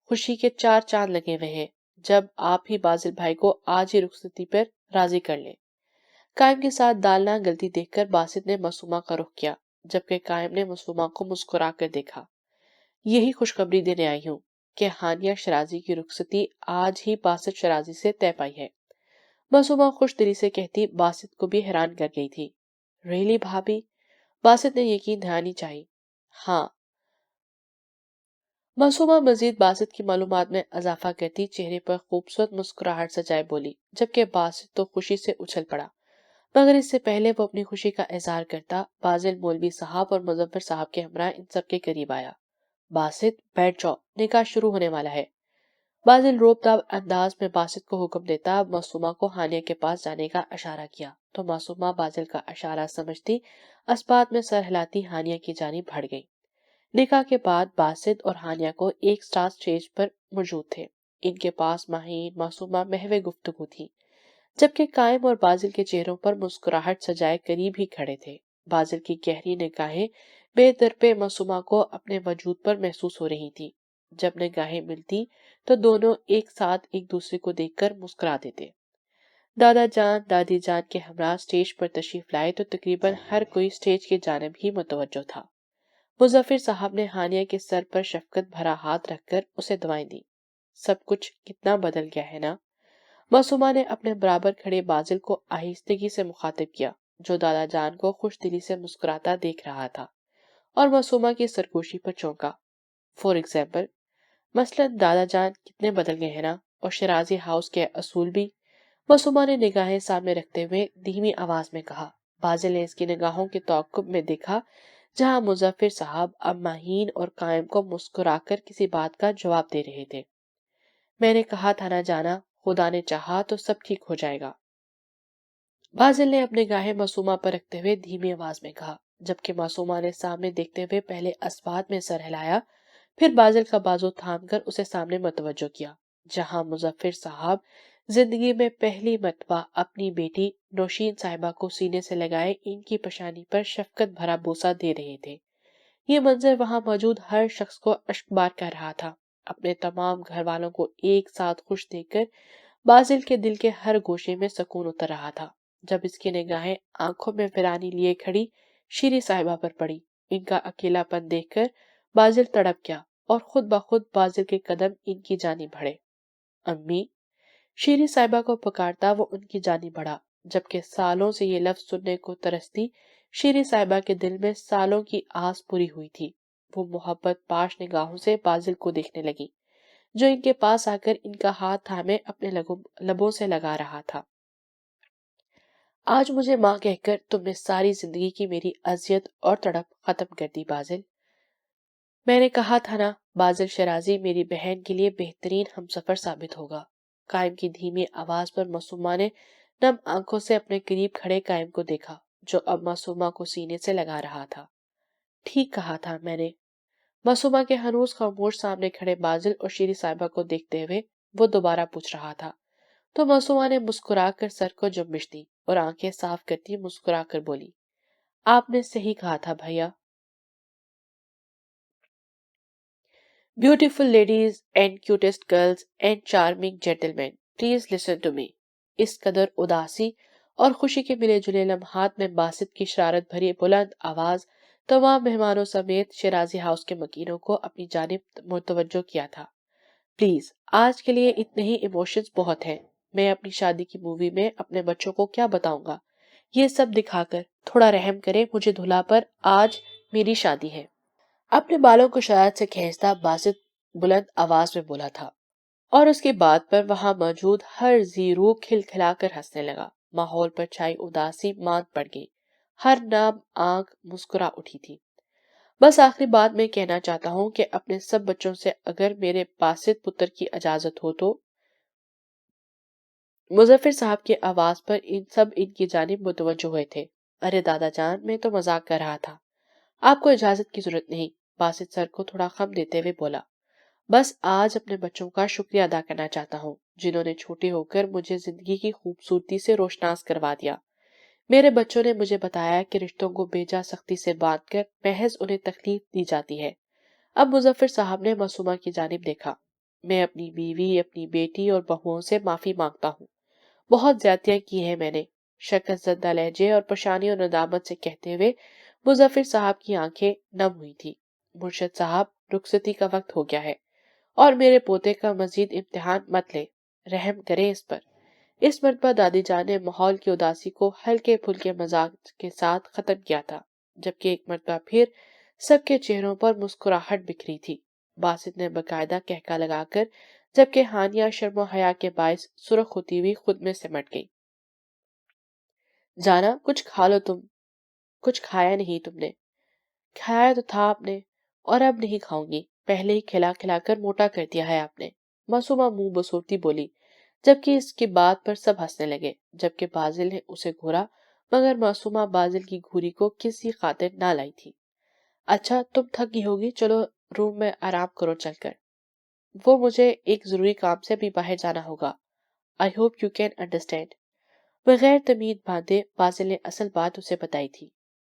خوشی کے چار چاند لگے ہوئے ہیں، جب آپ ہی بازل بھائی کو آج ہی رخصتی پر راضی کر لیں۔ قائم کے ساتھ دالنا گلتی دیکھ کر باسط نے معصومہ کا رخ کیا، جبکہ قائم نے معصومہ کو مسکرا کر دیکھا۔ یہی خوشخبری دینے آئی ہوں کہ ہانیہ شرازی کی رخصتی آج ہی باسط شرازی سے طے پائی ہے۔ معصومہ خوش دلی سے کہتی باسط کو بھی حیران کر گئی تھی۔ ریلی بھابی؟ باسط نے یقین دہانی چاہی۔ ہاں۔ معصومہ مزید باسط کی معلومات میں اضافہ کرتی چہرے پر خوبصورت مسکراہٹ سجائے بولی، جبکہ باسط تو خوشی سے اچھل پڑا، مگر اس سے پہلے وہ اپنی خوشی کا اظہار کرتا بازل مولوی صاحب اور مظفر صاحب کے ہمراہ ان سب کے قریب آیا۔ باسط بیٹھ جاؤ، نکاح شروع ہونے والا ہے۔ بازل روب داب انداز میں باسط کو حکم دیتا معصومہ کو ہانیہ کے پاس جانے کا اشارہ کیا تو معصومہ بازل کا اشارہ سمجھتی اسبات میں سر ہلاتی ہانیہ کی جانب بڑھ گئی۔ نکاح کے بعد باسط اور ہانیہ کو ایک ساتھ اسٹیج پر موجود تھے۔ ان کے پاس ماہین معصومہ محو گفتگو تھی، جبکہ قائم اور بازل کے چہروں پر مسکراہٹ سجائے قریب ہی کھڑے تھے۔ بازل کی گہری نگاہیں بے درپے معصومہ کو اپنے وجود پر محسوس ہو رہی تھی۔ جب نگاہیں ملتی تو دونوں ایک ساتھ ایک دوسرے کو دیکھ کر مسکرا دیتے۔ دادا جان دادی جان کے ہمراہ اسٹیج پر تشریف لائے تو تقریباً ہر کوئی اسٹیج کی جانب ہی متوجہ تھا۔ مظفر صاحب نے ہانیہ کے سر پر شفقت بھرا ہاتھ رکھ کر اسے دعائیں دی۔ سب کچھ کتنا بدل گیا ہے نا؟ معصومہ نے اپنے برابر کھڑے بازل کو آہستگی سے مخاطب کیا، جو دادا جان کو خوش دلی سے مسکراتا دیکھ رہا تھا، اور معصومہ کی سرگوشی پر چونکا۔ فور ایگزامپل، مثلاً دادا جان کتنے بدل گئے ہیں نا، اور شرازی ہاؤس کے اصول بھی۔ معصومہ نے نگاہیں سامنے رکھتے ہوئے دھیمی آواز میں کہا۔ بازل نے اس کی نگاہوں کے تعاقب میں دیکھا جہاں مظفر صاحب اب ماہین اور قائم کو مسکرا کر کسی بات کا جواب دے رہے تھے۔ میں نے کہا تھا نہ جانا، خدا نے چاہا تو سب ٹھیک ہو جائے گا، بازل نے اپنے گاہیں معصومہ پر رکھتے ہوئے دھیمی آواز میں کہا، جبکہ معصومہ نے سامنے دیکھتے ہوئے پہلے اسبات میں سر ہلایا، پھر بازل کا بازو تھام کر اسے سامنے متوجہ کیا، جہاں مظفر صاحب زندگی میں پہلی مرتبہ اپنی بیٹی نوشین صاحبہ کو سینے سے لگائے ان کی پیشانی پر شفقت بھرا بوسہ دے رہے تھے۔ یہ منظر وہاں موجود ہر شخص کو اشکبار کر رہا تھا۔ اپنے تمام گھر والوں کو ایک ساتھ خوش دیکھ کر بازل کے دل کے ہر گوشے میں سکون اتر رہا تھا۔ جب اس کی نگاہیں آنکھوں میں ویرانی لیے کھڑی شیری صاحبہ پر پڑی، ان کا اکیلا پن دیکھ کر بازل تڑپ گیا اور خود بخود بازل کے قدم ان کی جانب بڑھے۔ امی، شیری صاحبہ کو پکارتا وہ ان کی جانب بڑھا، جبکہ سالوں سے یہ لفظ سننے کو ترستی شیری صاحبہ کے دل میں سالوں کی آس پوری ہوئی تھی۔ وہ محبت پاش نگاہوں سے بازل کو دیکھنے لگی، جو ان کے پاس آ کر ان کا ہاتھ تھامے اپنے لبوں سے لگا رہا تھا۔ آج مجھے ماں کہہ کر تم نے ساری زندگی کی میری اذیت اور تڑپ ختم کر دی بازل۔ میں نے کہا تھا نا، بازل شرازی میری بہن کے لیے بہترین ہمسفر ثابت ہوگا۔ قائم کی دھیمی آواز پر معصومہ نے نم آنکھوں سے اپنے قریب کھڑے قائم کو دیکھا، جو اب معصومہ کو سینے سے لگا رہا تھا۔ ٹھیک کہا تھا میں نے۔ معصومہ کے ہنوز خاموش سامنے کھڑے بازل اور شیری صاحبہ کو دیکھتے ہوئے وہ دوبارہ پوچھ رہا تھا، تو معصومہ نے مسکرا کر سر کو جنبش دی اور آنکھیں صاف کرتی مسکرا کر بولی، آپ نے صحیح کہا تھا بھیا۔ Beautiful ladies and cutest girls and charming gentleman, please listen to me. اس قدر اداسی اور خوشی کے ملے جلے لمحات میں باسط کی شرارت بھری بلند آواز تمام مہمانوں سمیت شیرازی ہاؤس کے مکینوں کو اپنی جانب متوجہ کیا تھا۔ پلیز آج کے لیے اتنے ہی ایموشنز بہت ہیں۔ میں اپنی شادی کی مووی میں اپنے بچوں کو کیا بتاؤں گا؟ یہ سب دکھا کر تھوڑا رحم کرے مجھے دھلا پر، آج میری شادی ہے۔ اپنے بالوں کو شرارت سے کھینچتا باسط بلند آواز میں بولا تھا، اور اس کی بات پر وہاں موجود ہر ذی روح کھلکھلا کر ہنسنے لگا۔ ماحول پر چھائی اداسی ماند پڑ گئی، ہر نام آنکھ مسکرا اٹھی تھی۔ بس آخری بات میں کہنا چاہتا ہوں کہ اپنے سب بچوں سے اگر میرے باسط پتر کی اجازت ہو تو۔ مظفر صاحب کی آواز پر ان کی جانب متوجہ ہوئے تھے۔ ارے دادا جان، میں تو مذاق کر رہا تھا، آپ کو اجازت کی ضرورت نہیں، باسط سر کو تھوڑا خم دیتے ہوئے بولا۔ بس آج اپنے بچوں کا شکریہ ادا کرنا چاہتا ہوں، جنہوں نے چھوٹے ہو کر مجھے زندگی کی خوبصورتی سے روشناس کروا دیا۔ میرے بچوں نے مجھے بتایا کہ رشتوں کو بیجا سختی سے باندھ کر محض انہیں تکلیف دی جاتی ہے۔ اب مظفر صاحب نے معصومہ کی جانب دیکھا۔ میں اپنی بیوی، اپنی بیٹی اور بہوؤں سے معافی مانگتا ہوں. بہت زیادتیاں کی ہیں میں نے، شکست زدہ لہجے اور پریشانی اور ندامت سے کہتے ہوئے مظفر صاحب کی آنکھیں نم ہوئی تھی. مرشد صاحب، رخصتی کا وقت ہو گیا ہے اور میرے پوتے کا مزید امتحان مت لے، رحم کریں اس پر. اس مرتبہ دادی جان نے ماحول کی اداسی کو ہلکے پھلکے مزاج کے ساتھ ختم کیا تھا، جبکہ ایک مرتبہ پھر سب کے چہروں پر مسکراہٹ بکھری تھی. باسط نے باقاعدہ کہکا لگا کر، جبکہ ہانیہ شرم و حیا کے باعث سرخ ہوتی ہوئی خود میں سمٹ گئی. جانا، کچھ کھا لو تم. کچھ کھایا نہیں تم نے؟ کھایا تو تھا آپ نے، اور اب نہیں کھاؤں گی، پہلے ہی کھلا کھلا کر موٹا کر دیا ہے آپ نے. معصومہ منہ بسورتی بولی، جبکہ اس کی بات پر سب ہنسنے لگے، جبکہ بازل نے اسے گھورا، مگر معصومہ بازل کی گھوری کو کسی خاطر نہ لائی تھی. اچھا تم تھک گئی ہوگی، چلو روم میں آرام کرو چل کر. وہ مجھے ایک ضروری کام سے بھی باہر جانا ہوگا. I hope you can understand. بغیر تمید باندھے بازل نے اصل بات اسے بتائی تھی.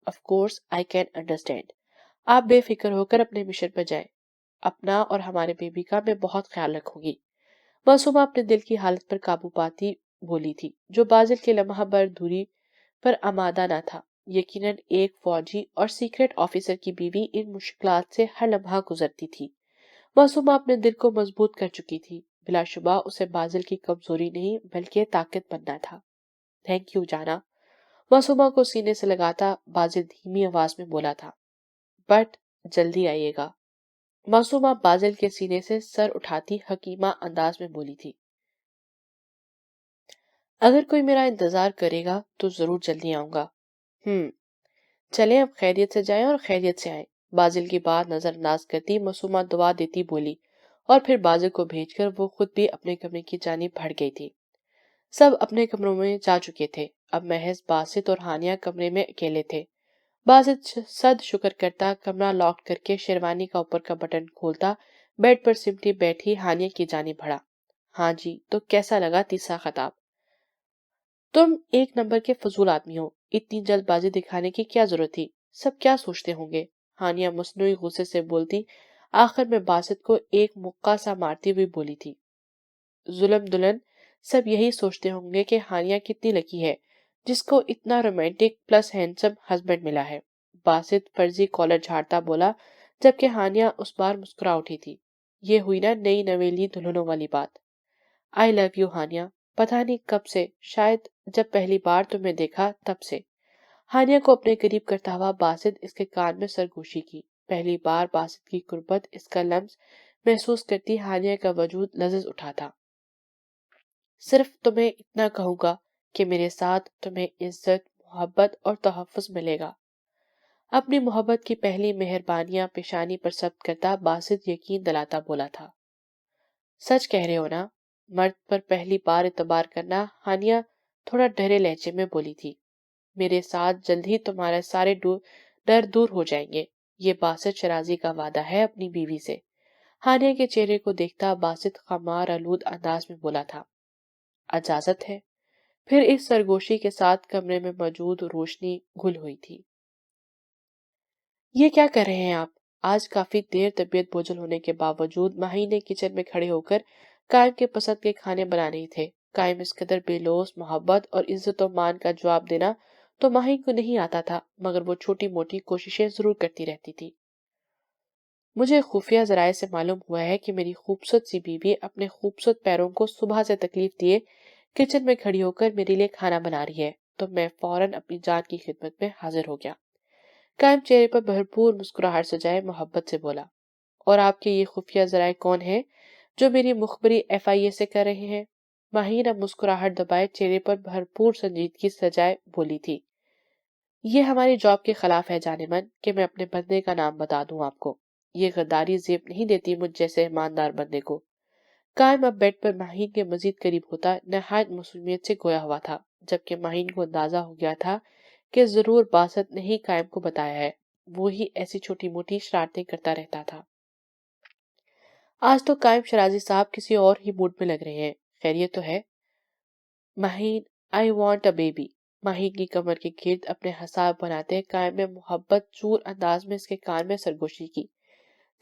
Of course I can understand. آپ بے فکر ہو کر اپنے مشن پر جائیں. اپنا اور ہمارے بیبی کا میں بہت خیال رکھوں گی. معصومہ اپنے دل کی حالت پر قابو پاتی بولی تھی، جو بازل کے لمحہ بھر دوری پر آمادہ نہ تھا. یقیناً ایک فوجی اور سیکرٹ آفیسر کی بیوی ان مشکلات سے ہر لمحہ گزرتی تھی. معصومہ اپنے دل کو مضبوط کر چکی تھی. بلا شبہ اسے بازل کی کمزوری نہیں بلکہ طاقت بننا تھا. تھینک یو جانا. معصومہ کو سینے سے لگاتا بازل دھیمی آواز میں بولا تھا. بٹ جلدی آئیے گا. معصومہ بازل کے سینے سے سر اٹھاتی حکیمہ انداز میں بولی تھی. اگر کوئی میرا انتظار کرے گا تو ضرور جلدی آؤں گا. چلیں اب خیریت سے جائیں اور خیریت سے آئیں. بازل کی بات نظر انداز کرتی معصومہ دعا دیتی بولی، اور پھر بازل کو بھیج کر وہ خود بھی اپنے کمرے کی جانب بڑھ گئی تھی. سب اپنے کمروں میں جا چکے تھے. اب محض باسط اور ہانیہ کمرے میں اکیلے تھے. باسط صد شکر کرتا کمرہ لاک کر کے شیروانی کا اوپر کا بٹن کھولتا بیڈ پر سمٹی بیٹھی ہانیہ کی جانب بڑھا. ہاں جی، تو کیسا لگا تیسرا خطاب؟ تم ایک نمبر کے فضول آدمی ہو. اتنی جلد بازی دکھانے کی کیا ضرورت تھی؟ سب کیا سوچتے ہوں گے؟ ہانیہ مصنوعی غصے سے بولتی آخر میں باسط کو ایک مکہ سا مارتی ہوئی بولی تھی. ظلم دلہن، سب یہی سوچتے ہوں گے کہ ہانیہ کتنی لکی ہے جس کو اتنا رومانٹک پلس ہینڈسم ہسبینڈ ملا ہے. باسط فرضی کالر جھاڑتا بولا، جبکہ ہانیہ اس بار مسکرا اٹھی تھی. یہ ہوئی نا نئی نویلی دلہنوں والی بات. آئی لو یو ہانیہ. پتہ نہیں کب سے، شاید جب پہلی بار تمہیں دیکھا تب سے. ہانیہ کو اپنے قریب کرتا ہوا باسط اس کے کان میں سرگوشی کی. پہلی بار باسط کی قربت، اس کا لمس محسوس کرتی ہانیہ کا وجود لرز اٹھا تھا. صرف تمہیں اتنا کہوں گا کہ میرے ساتھ تمہیں عزت، محبت اور تحفظ ملے گا. اپنی محبت کی پہلی مہربانیاں پیشانی پر ثبت کرتا باسط یقین دلاتا بولا تھا. سچ کہہ رہے ہو نا؟ مرد پر پہلی بار اعتبار کرنا ہانیہ تھوڑا ڈرے لہجے میں بولی تھی. میرے ساتھ جلد ہی تمہارے سارے ڈر دور ہو جائیں گے. یہ باسط شرازی کا وعدہ ہے اپنی بیوی سے. ہانیہ کے چہرے کو دیکھتا باسط خمار آلود انداز میں بولا تھا. اجازت ہے. پھر اس سرگوشی کے ساتھ کمرے میں موجود روشنی گل ہوئی تھی. یہ کیا کر رہے ہیں آپ؟ آج کافی دیر طبیعت بوجھل ہونے کے باوجود ماہی نے کچن میں کھڑے ہو کر قائم کے پسند کے کھانے بنا رہے تھے. قائم اس قدر بے لوث محبت اور عزت و مان کا جواب دینا تو ماہی کو نہیں آتا تھا، مگر وہ چھوٹی موٹی کوششیں ضرور کرتی رہتی تھی. مجھے خفیہ ذرائع سے معلوم ہوا ہے کہ میری خوبصورت سی بیوی اپنے خوبصورت پیروں کو صبح سے تکلیف دیے کچن میں کھڑی ہو کر میرے لیے کھانا بنا رہی ہے، تو میں فوراً اپنی جان کی خدمت میں حاضر ہو گیا. قائم چہرے پر بھرپور مسکراہٹ سجائے محبت سے بولا. اور آپ کے یہ خفیہ ذرائع کون ہیں جو میری مخبری FIA سے کر رہے ہیں؟ ماہین اب مسکراہٹ دبائے چہرے پر بھرپور سنجیدگی سجائے بولی تھی. یہ ہماری جاب کے خلاف ہے جانے من کہ میں اپنے بندے کا نام بتا دوں آپ کو. یہ غداری زیب نہیں دیتی مجھ جیسے ایماندار بندے کو. قائم اب بیڈ پر ماہین کے مزید قریب ہوتا نہایت معصومیت سے گویا ہوا تھا، جبکہ ماہین کو اندازہ ہو گیا تھا کہ ضرور باسط نے ہی قائم کو بتایا ہے. وہی ایسی چھوٹی موٹی شرارتیں کرتا رہتا تھا. آج تو قائم شرازی صاحب کسی اور ہی موڈ میں لگ رہے ہیں. خیریت تو ہے؟ Maheen, I want a baby. Maheen کی کمر کے گرد اپنے حساب بناتے قائم میں محبت چور انداز میں اس کے کان میں سرگوشی کی،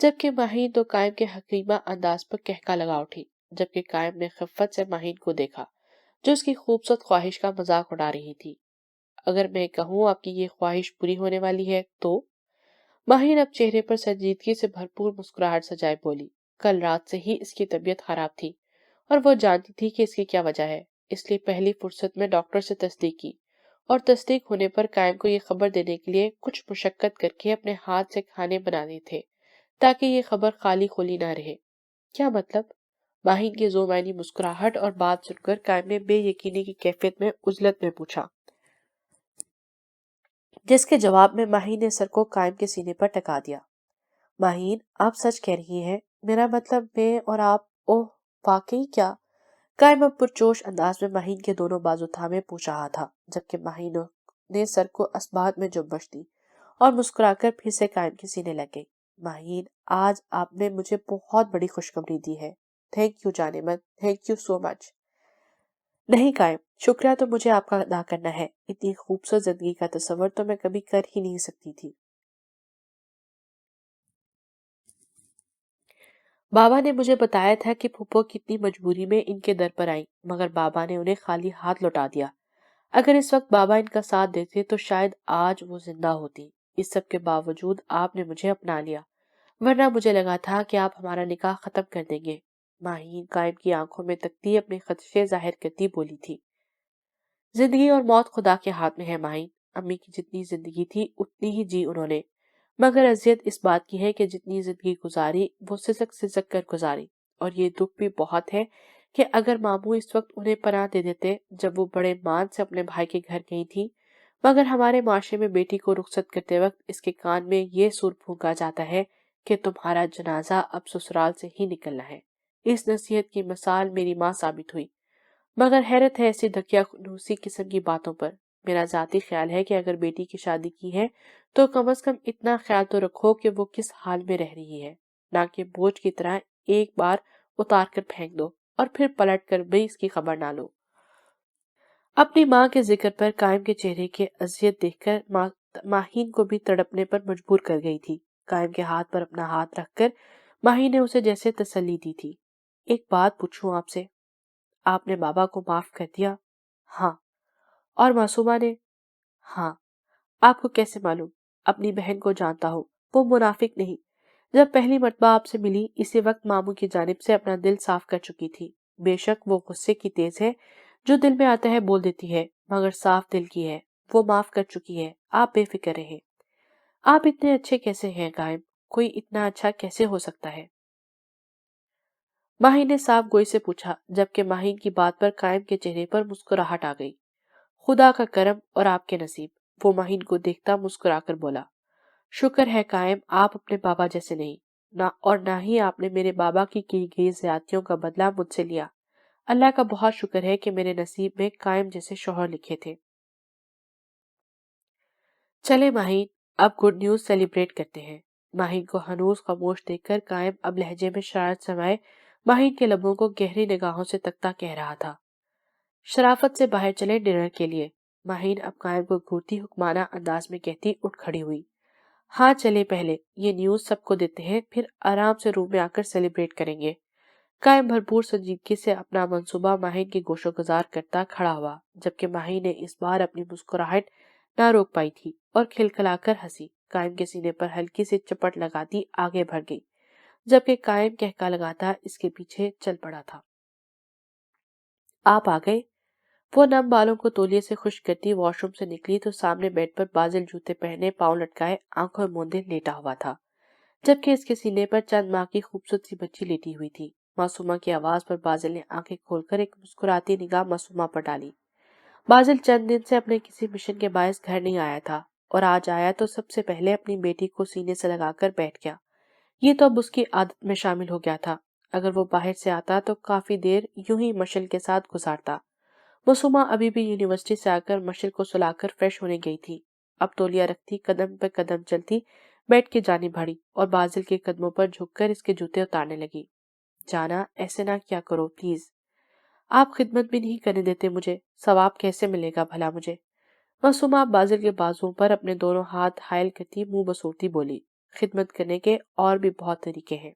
جبکہ ماہین تو قائم کے حکیمہ انداز پر کہکا لگا اٹھی، جبکہ قائم نے خفت سے ماہین کو دیکھا جو اس کی خوبصورت خواہش کا مذاق اڑا رہی تھی۔ اگر میں کہوں آپ کی یہ خواہش پوری ہونے والی ہے تو؟ ماہین اب چہرے پر سنجیدگی سے بھرپور مسکراہٹ سجائے بولی، کل رات سے ہی اس کی طبیعت خراب تھی اور وہ جانتی تھی کہ اس کی کیا وجہ ہے، اس لیے پہلی فرصت میں ڈاکٹر سے تصدیق کی اور تصدیق ہونے پر قائم کو یہ خبر دینے کے لیے کچھ مشقت کر کے اپنے ہاتھ سے کھانے بنانے تھے تاکہ یہ خبر خالی خولی نہ رہے۔ کیا مطلب؟ ماہین کی زو معنی مسکراہٹ اور بات سن کر قائم نے بے یقینی کی کیفیت میں عجلت میں پوچھا، جس کے جواب میں ماہین نے سر کو قائم کے سینے پر ٹکا دیا۔ ماہین، آپ سچ کہہ رہی ہیں؟ میرا مطلب میں اور آپ، اوہ واقعی کیا؟ قائم اب پرجوش انداز میں ماہین کے دونوں بازو تھامے پوچھ رہا تھا، جبکہ ماہین نے سر کو اسبات میں جنبش دی اور مسکرا کر پھر سے قائم کے سینے لگ گئی۔ ماہین، آج آپ نے مجھے بہت بڑی خوشخبری دی ہے۔ تھینک یو جانے من، تھینک یو سو مچ۔ نہیں قائم، شکریہ تو مجھے آپ کا ادا کرنا ہے، اتنی خوبصورت زندگی کا تصور تو میں کبھی کر ہی نہیں سکتی تھی۔ بابا نے مجھے بتایا تھا کہ پھپھو کتنی مجبوری میں ان کے در پر آئیں، مگر بابا نے انہیں خالی ہاتھ لوٹا دیا۔ اگر اس وقت بابا ان کا ساتھ دیتے تو شاید آج وہ زندہ ہوتی۔ اس سب کے باوجود آپ نے مجھے اپنا لیا، ورنہ مجھے لگا تھا کہ آپ ہمارا نکاح ختم کر دیں گے۔ ماہین قائم کی آنکھوں میں تکتی اپنے خدشے ظاہر کرتی بولی تھی، زندگی اور موت خدا کے ہاتھ میں ہے ماہین، امی کی جتنی زندگی تھی اتنی ہی جی انہوں نے، مگر اذیت اس بات کی ہے کہ جتنی زندگی گزاری وہ سسک سسک کر گزاری، اور یہ دکھ بھی بہت ہے کہ اگر ماموں اس وقت انہیں پناہ دے دیتے جب وہ بڑے مان سے اپنے بھائی کے گھر گئی تھی، مگر ہمارے معاشرے میں بیٹی کو رخصت کرتے وقت اس کے کان میں یہ سر پھونکا جاتا ہے کہ تمہارا جنازہ اب سسرال سے ہی نکلنا ہے۔ اس نصیحت کی مثال میری ماں ثابت ہوئی، مگر حیرت ہے ایسی دھکیا خنوسی قسم کی باتوں پر۔ میرا ذاتی خیال ہے کہ اگر بیٹی کی شادی کی ہے تو کم از کم اتنا خیال تو رکھو کہ وہ کس حال میں رہ رہی ہے، نہ کہ بوجھ کی طرح ایک بار اتار کر پھینک دو اور پھر پلٹ کر بھی اس کی خبر نہ لو۔ اپنی ماں کے ذکر پر قائم کے چہرے کے اذیت دیکھ کر ماہین کو بھی تڑپنے پر مجبور کر گئی تھی۔ قائم کے ہاتھ پر اپنا ہاتھ رکھ کر ماہین نے اسے جیسے تسلی دی تھی۔ ایک بات پوچھوں آپ سے، آپ نے بابا کو معاف کر دیا؟ ہاں۔ اور معصومہ نے؟ ہاں۔ آپ کو کیسے معلوم؟ اپنی بہن کو جانتا ہوں، وہ منافق نہیں۔ جب پہلی مرتبہ آپ سے ملی اسی وقت ماموں کی جانب سے اپنا دل صاف کر چکی تھی۔ بے شک وہ غصے کی تیز ہے، جو دل میں آتا ہے بول دیتی ہے، مگر صاف دل کی ہے، وہ معاف کر چکی ہے، آپ بے فکر رہیں۔ آپ اتنے اچھے کیسے ہیں قائم؟ کوئی اتنا اچھا کیسے ہو سکتا ہے؟ ماہین نے صاف گوئی سے پوچھا، جبکہ ماہین کی بات پر قائم کے چہرے پر مسکراہٹ آ گئی۔ خدا کا کرم اور آپ کے نصیب، وہ ماہین کو دیکھتا مسکرا کر بولا۔ شکر ہے قائم، آپ اپنے بابا جیسے نہیں، نہ ہی آپ نے میرے بابا کی گئی زیادتیوں کا بدلہ مجھ سے لیا۔ اللہ کا بہت شکر ہے کہ میرے نصیب میں قائم جیسے شوہر لکھے تھے۔ چلے ماہین، اب گڈ نیوز سیلیبریٹ کرتے ہیں۔ ماہین کو ہنوز خاموش دیکھ کر قائم اب لہجے میں شرارت سمائے ماہین کے لبوں کو گہری نگاہوں سے تکتا کہہ رہا تھا، شرافت سے باہر چلے ڈنر کے لیے۔ ماہین اب قائم کو گھورتی حکمانہ انداز میں کہتی اٹھ کھڑی ہوئی، ہاں چلے، پہلے یہ نیوز سب کو دیتے ہیں، پھر آرام سے روم میں آ کر سیلیبریٹ کریں گے۔ قائم بھرپور سنجیدگی سے اپنا منصوبہ ماہین کی گوش و گزار کرتا کھڑا ہوا، جبکہ ماہین نے اس بار اپنی مسکراہٹ نہ روک پائی تھی اور کھلکھلا کر ہنسی۔ قائم کے سینے پر ہلکی سے چپٹ لگاتی آگے بڑھ گئی، جبکہ قائم کہکا لگاتا اس کے پیچھے چل پڑا تھا۔ آپ آ گئے؟ وہ نم بالوں کو تولیے سے خشک کرتی واش روم سے نکلی تو سامنے بیڈ پر بازل جوتے پہنے پاؤں لٹکائے آنکھوں موندے لیٹا ہوا تھا، جبکہ اس کے سینے پر چند ماہ کی خوبصورت سی بچی لیٹی ہوئی تھی۔ معصومہ کی آواز پر بازل نے آنکھیں کھول کر ایک مسکراتی نگاہ معصومہ پر ڈالی۔ بازل چند دن سے اپنے کسی مشن کے باعث گھر نہیں آیا تھا، اور آج آیا تو سب سے پہلے اپنی بیٹی کو سینے سے لگا کر بیٹھ گیا۔ یہ تو اب اس کی عادت میں شامل ہو گیا تھا، اگر وہ باہر سے آتا تو کافی دیر یوں ہی مشل کے ساتھ گزارتا۔ معصومہ ابھی بھی یونیورسٹی سے آ کر مشل کو سلا کر فریش ہونے گئی تھی، اب تولیہ رکھتی قدم پہ قدم چلتی بیڈ کی جانب بڑھی اور بازل کے قدموں پر جھک کر اس کے جوتے اتارنے لگی۔ جانا، ایسے نہ کیا کرو پلیز، آپ خدمت بھی نہیں کرنے دیتے مجھے، ثواب کیسے ملے گا بھلا مجھے؟ معصومہ بازل کے بازوؤں پر اپنے دونوں ہاتھ حائل کرتی منہ بسورتی بولی، خدمت کرنے کے اور بھی بہت طریقے ہیں۔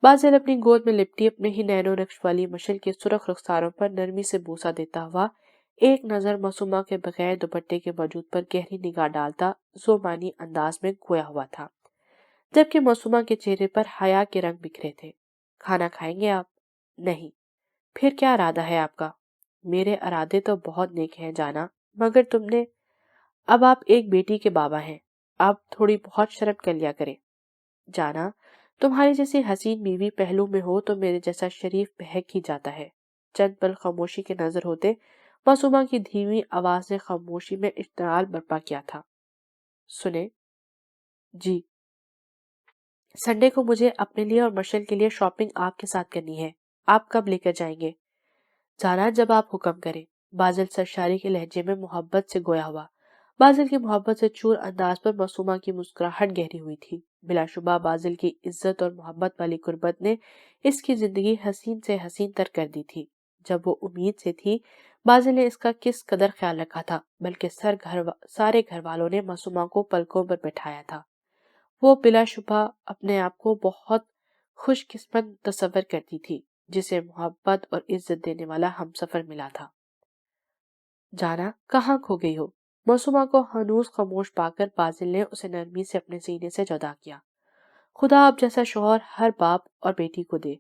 بازل اپنی گود میں لپٹی اپنے ہی نینو نقش والی مشل کے سرخ رخساروں پر نرمی سے بوسا دیتا ہوا ایک نظر معصومہ کے بغیر دوپٹے کے وجود پر گہری نگاہ ڈالتا زوبانی انداز میں گویا ہوا تھا، جبکہ معصومہ کے چہرے پر حیا کے رنگ بکھرے تھے۔ کھانا کھائیں گے آپ؟ نہیں۔ پھر کیا ارادہ ہے آپ کا؟ میرے ارادے تو بہت نیک ہیں جانا، مگر تم نے اب آپ ایک بیٹی کے بابا ہیں، آپ تھوڑی بہت شرم کر لیا کریں۔ جانا، تمہاری جیسی حسین بیوی پہلو میں ہو تو میرے جیسا شریف بہک ہی جاتا ہے۔ چند پل خاموشی کے نظر ہوتے معصومہ کی دھیمی آواز نے خاموشی میں اشتعال برپا کیا تھا۔ سنیں؟ جی۔ سنڈے کو مجھے اپنے لیے اور مشل کے لیے شاپنگ آپ کے ساتھ کرنی ہے، آپ کب لے کر جائیں گے؟ جانا، جب آپ حکم کریں۔ بازل سرشاری کے لہجے میں محبت سے گویا ہوا۔ بازل کی محبت سے چور انداز پر معصومہ کی مسکراہٹ گہری ہوئی تھی۔ بلا شبہ بازل کی عزت اور محبت والی قربت نے اس کی زندگی حسین سے حسین تر کر دی تھی۔ جب وہ امید سے تھی بازل نے اس کا کس قدر خیال رکھا تھا، بلکہ سارے گھر والوں نے معصومہ کو پلکوں پر بٹھایا تھا۔ وہ بلا شبہ اپنے آپ کو بہت خوش قسمت تصور کرتی تھی جسے محبت اور عزت دینے والا ہمسفر ملا تھا۔ جانا، کہاں کھو گئی ہو؟ معصومہ کو ہنوز خاموش پا کر بازل نے اسے نرمی سے اپنے سینے سے جدا کیا۔ خدا آپ جیسا شوہر ہر باپ اور بیٹی کو دے۔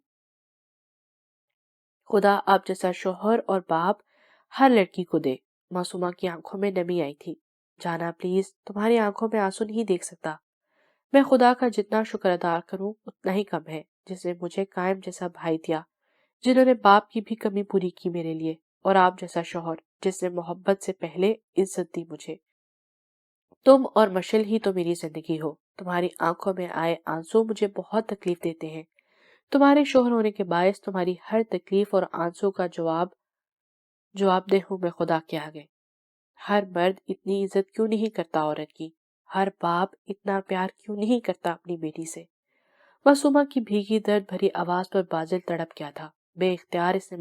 خدا آپ جیسا شوہر اور باپ ہر لڑکی کو دے۔ معصومہ کی آنکھوں میں نمی آئی تھی۔ جانا پلیز، تمہاری آنکھوں میں آنسو نہیں دیکھ سکتا۔ میں خدا کا جتنا شکر ادا کروں اتنا ہی کم ہے، جس نے مجھے قائم جیسا بھائی دیا، جنہوں نے باپ کی بھی کمی پوری کی میرے لیے، اور آپ جیسا شوہر جس نے محبت سے پہلے عزت دی مجھے۔ تم اور مشل ہی تو میری زندگی ہو۔ تمہاری آنکھوں میں آئے آنسو مجھے بہت تکلیف دیتے ہیں۔ تمہارے شوہر ہونے کے باعث تمہاری ہر تکلیف اور آنسو کا جواب دہ ہوں میں خدا کے آگے۔ ہر مرد اتنی عزت کیوں نہیں کرتا عورت کی؟ ہر باپ اتنا پیار کیوں نہیں کرتا اپنی بیٹی سے؟ معصومہ کی بھیگی درد بھری آواز پر بازل تڑپ گیا تھا۔ بے اختیار اس نے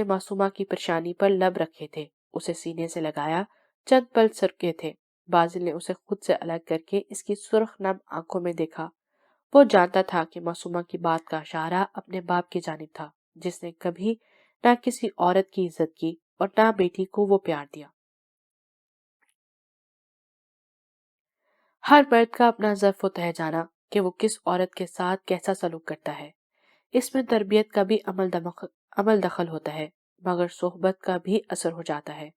معصومہ کی پریشانی پر لب رکھے تھے، اسے سینے سے لگایا، چند پل سرکے تھے۔ بازل نے اسے خود سے الگ کر کے اس کی سرخ نم آنکھوں میں دیکھا۔ وہ جانتا تھا کہ معصومہ کی بات کا اشارہ اپنے باپ کی جانب تھا، جس نے کبھی نہ کسی عورت کی عزت کی اور نہ بیٹی کو وہ پیار دیا۔ ہر مرد کا اپنا ظرف ہوتا ہے جانا کہ وہ کس عورت کے ساتھ کیسا سلوک کرتا ہے۔ اس میں تربیت کا بھی عمل دخل ہوتا ہے، مگر صحبت کا بھی اثر ہو جاتا ہے۔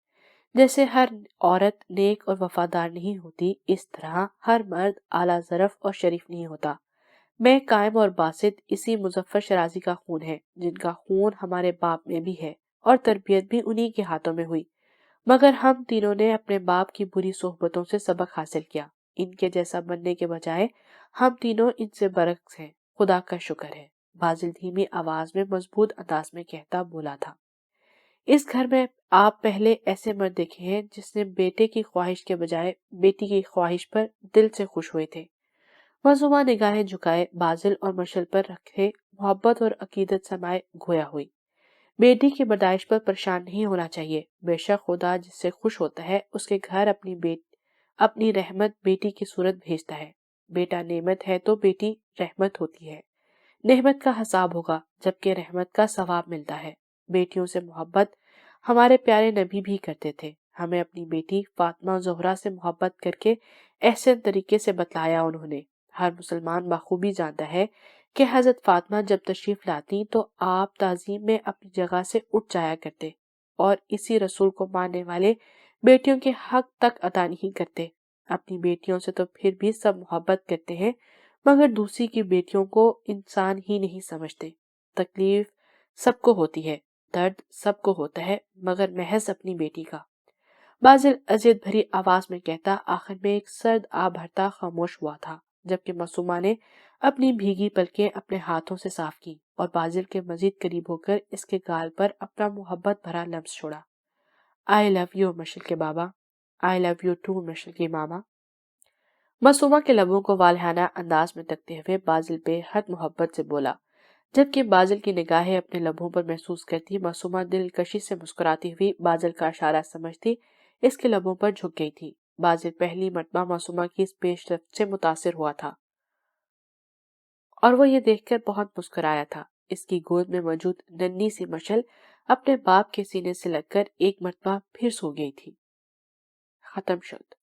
جیسے ہر عورت نیک اور وفادار نہیں ہوتی، اس طرح ہر مرد اعلیٰ ظرف اور شریف نہیں ہوتا۔ میں قائم اور باسط اسی مظفر شرازی کا خون ہے، جن کا خون ہمارے باپ میں بھی ہے اور تربیت بھی انہی کے ہاتھوں میں ہوئی، مگر ہم تینوں نے اپنے باپ کی بری صحبتوں سے سبق حاصل کیا۔ ان کے جیسا بننے کے بجائے ہم تینوں ان سے برعکس ہیں، خدا کا شکر ہے۔ بازل دھیمی آواز میں مضبوط انداز میں کہتا بولا تھا۔ اس گھر میں آپ پہلے ایسے مرد دیکھے ہیں جس نے بیٹے کی خواہش کے بجائے بیٹی کی خواہش پر دل سے خوش ہوئے تھے۔ معصومہ نگاہیں جھکائے بازل اور مشل پر رکھے محبت اور عقیدت سمائے گویا ہوئی۔ بیٹی کی پیدائش پر پریشان نہیں ہونا چاہیے، بے شک خدا جس سے خوش ہوتا ہے اس کے گھر اپنی رحمت بیٹی کی صورت بھیجتا ہے۔ بیٹا نعمت ہے تو بیٹی رحمت ہوتی ہے۔ نعمت کا حساب ہوگا جبکہ رحمت کا ثواب ملتا ہے۔ بیٹیوں سے محبت ہمارے پیارے نبی بھی کرتے تھے۔ ہمیں اپنی بیٹی فاطمہ زہرا سے محبت کر کے احسن طریقے سے بتلایا انہوں نے۔ ہر مسلمان بخوبی جانتا ہے کہ حضرت فاطمہ جب تشریف لاتی تو آپ تعظیم میں اپنی جگہ سے اٹھ جایا کرتے، اور اسی رسول کو ماننے والے بیٹیوں کے حق تک ادا نہیں کرتے۔ اپنی بیٹیوں سے تو پھر بھی سب محبت کرتے ہیں، مگر دوسری کی بیٹیوں کو انسان ہی نہیں سمجھتے۔ تکلیف سب کو ہوتی ہے، درد سب کو ہوتا ہے، مگر محض اپنی بیٹی کا۔ بازل اذیت بھری آواز میں کہتا آخر میں ایک سرد بھرتا خاموش ہوا تھا، جبکہ معصومہ نے اپنی بھیگی پلکیں اپنے ہاتھوں سے صاف کی اور بازل کے مزید قریب ہو کر اس کے گال پر اپنا محبت بھرا لمس چھوڑا۔ I love you مشل کے بابا، I love you too مشل کی ماما۔ معصومہ کے لبوں کو والہانہ انداز میں تکتے ہوئے بازل بے حد محبت سے بولا، جبکہ بازل کی نگاہیں اپنے لبوں پر محسوس کرتی معصومہ دلکشی سے مسکراتی ہوئی بازل کا اشارہ سمجھتی اس کے لبوں پر جھک گئی تھی۔ باجر پہلی مرتبہ معصومہ کی اس پیش رفت سے متاثر ہوا تھا اور وہ یہ دیکھ کر بہت مسکرایا تھا۔ اس کی گود میں موجود ننھی سی مشل اپنے باپ کے سینے سے لگ کر ایک مرتبہ پھر سو گئی تھی۔ ختم شد۔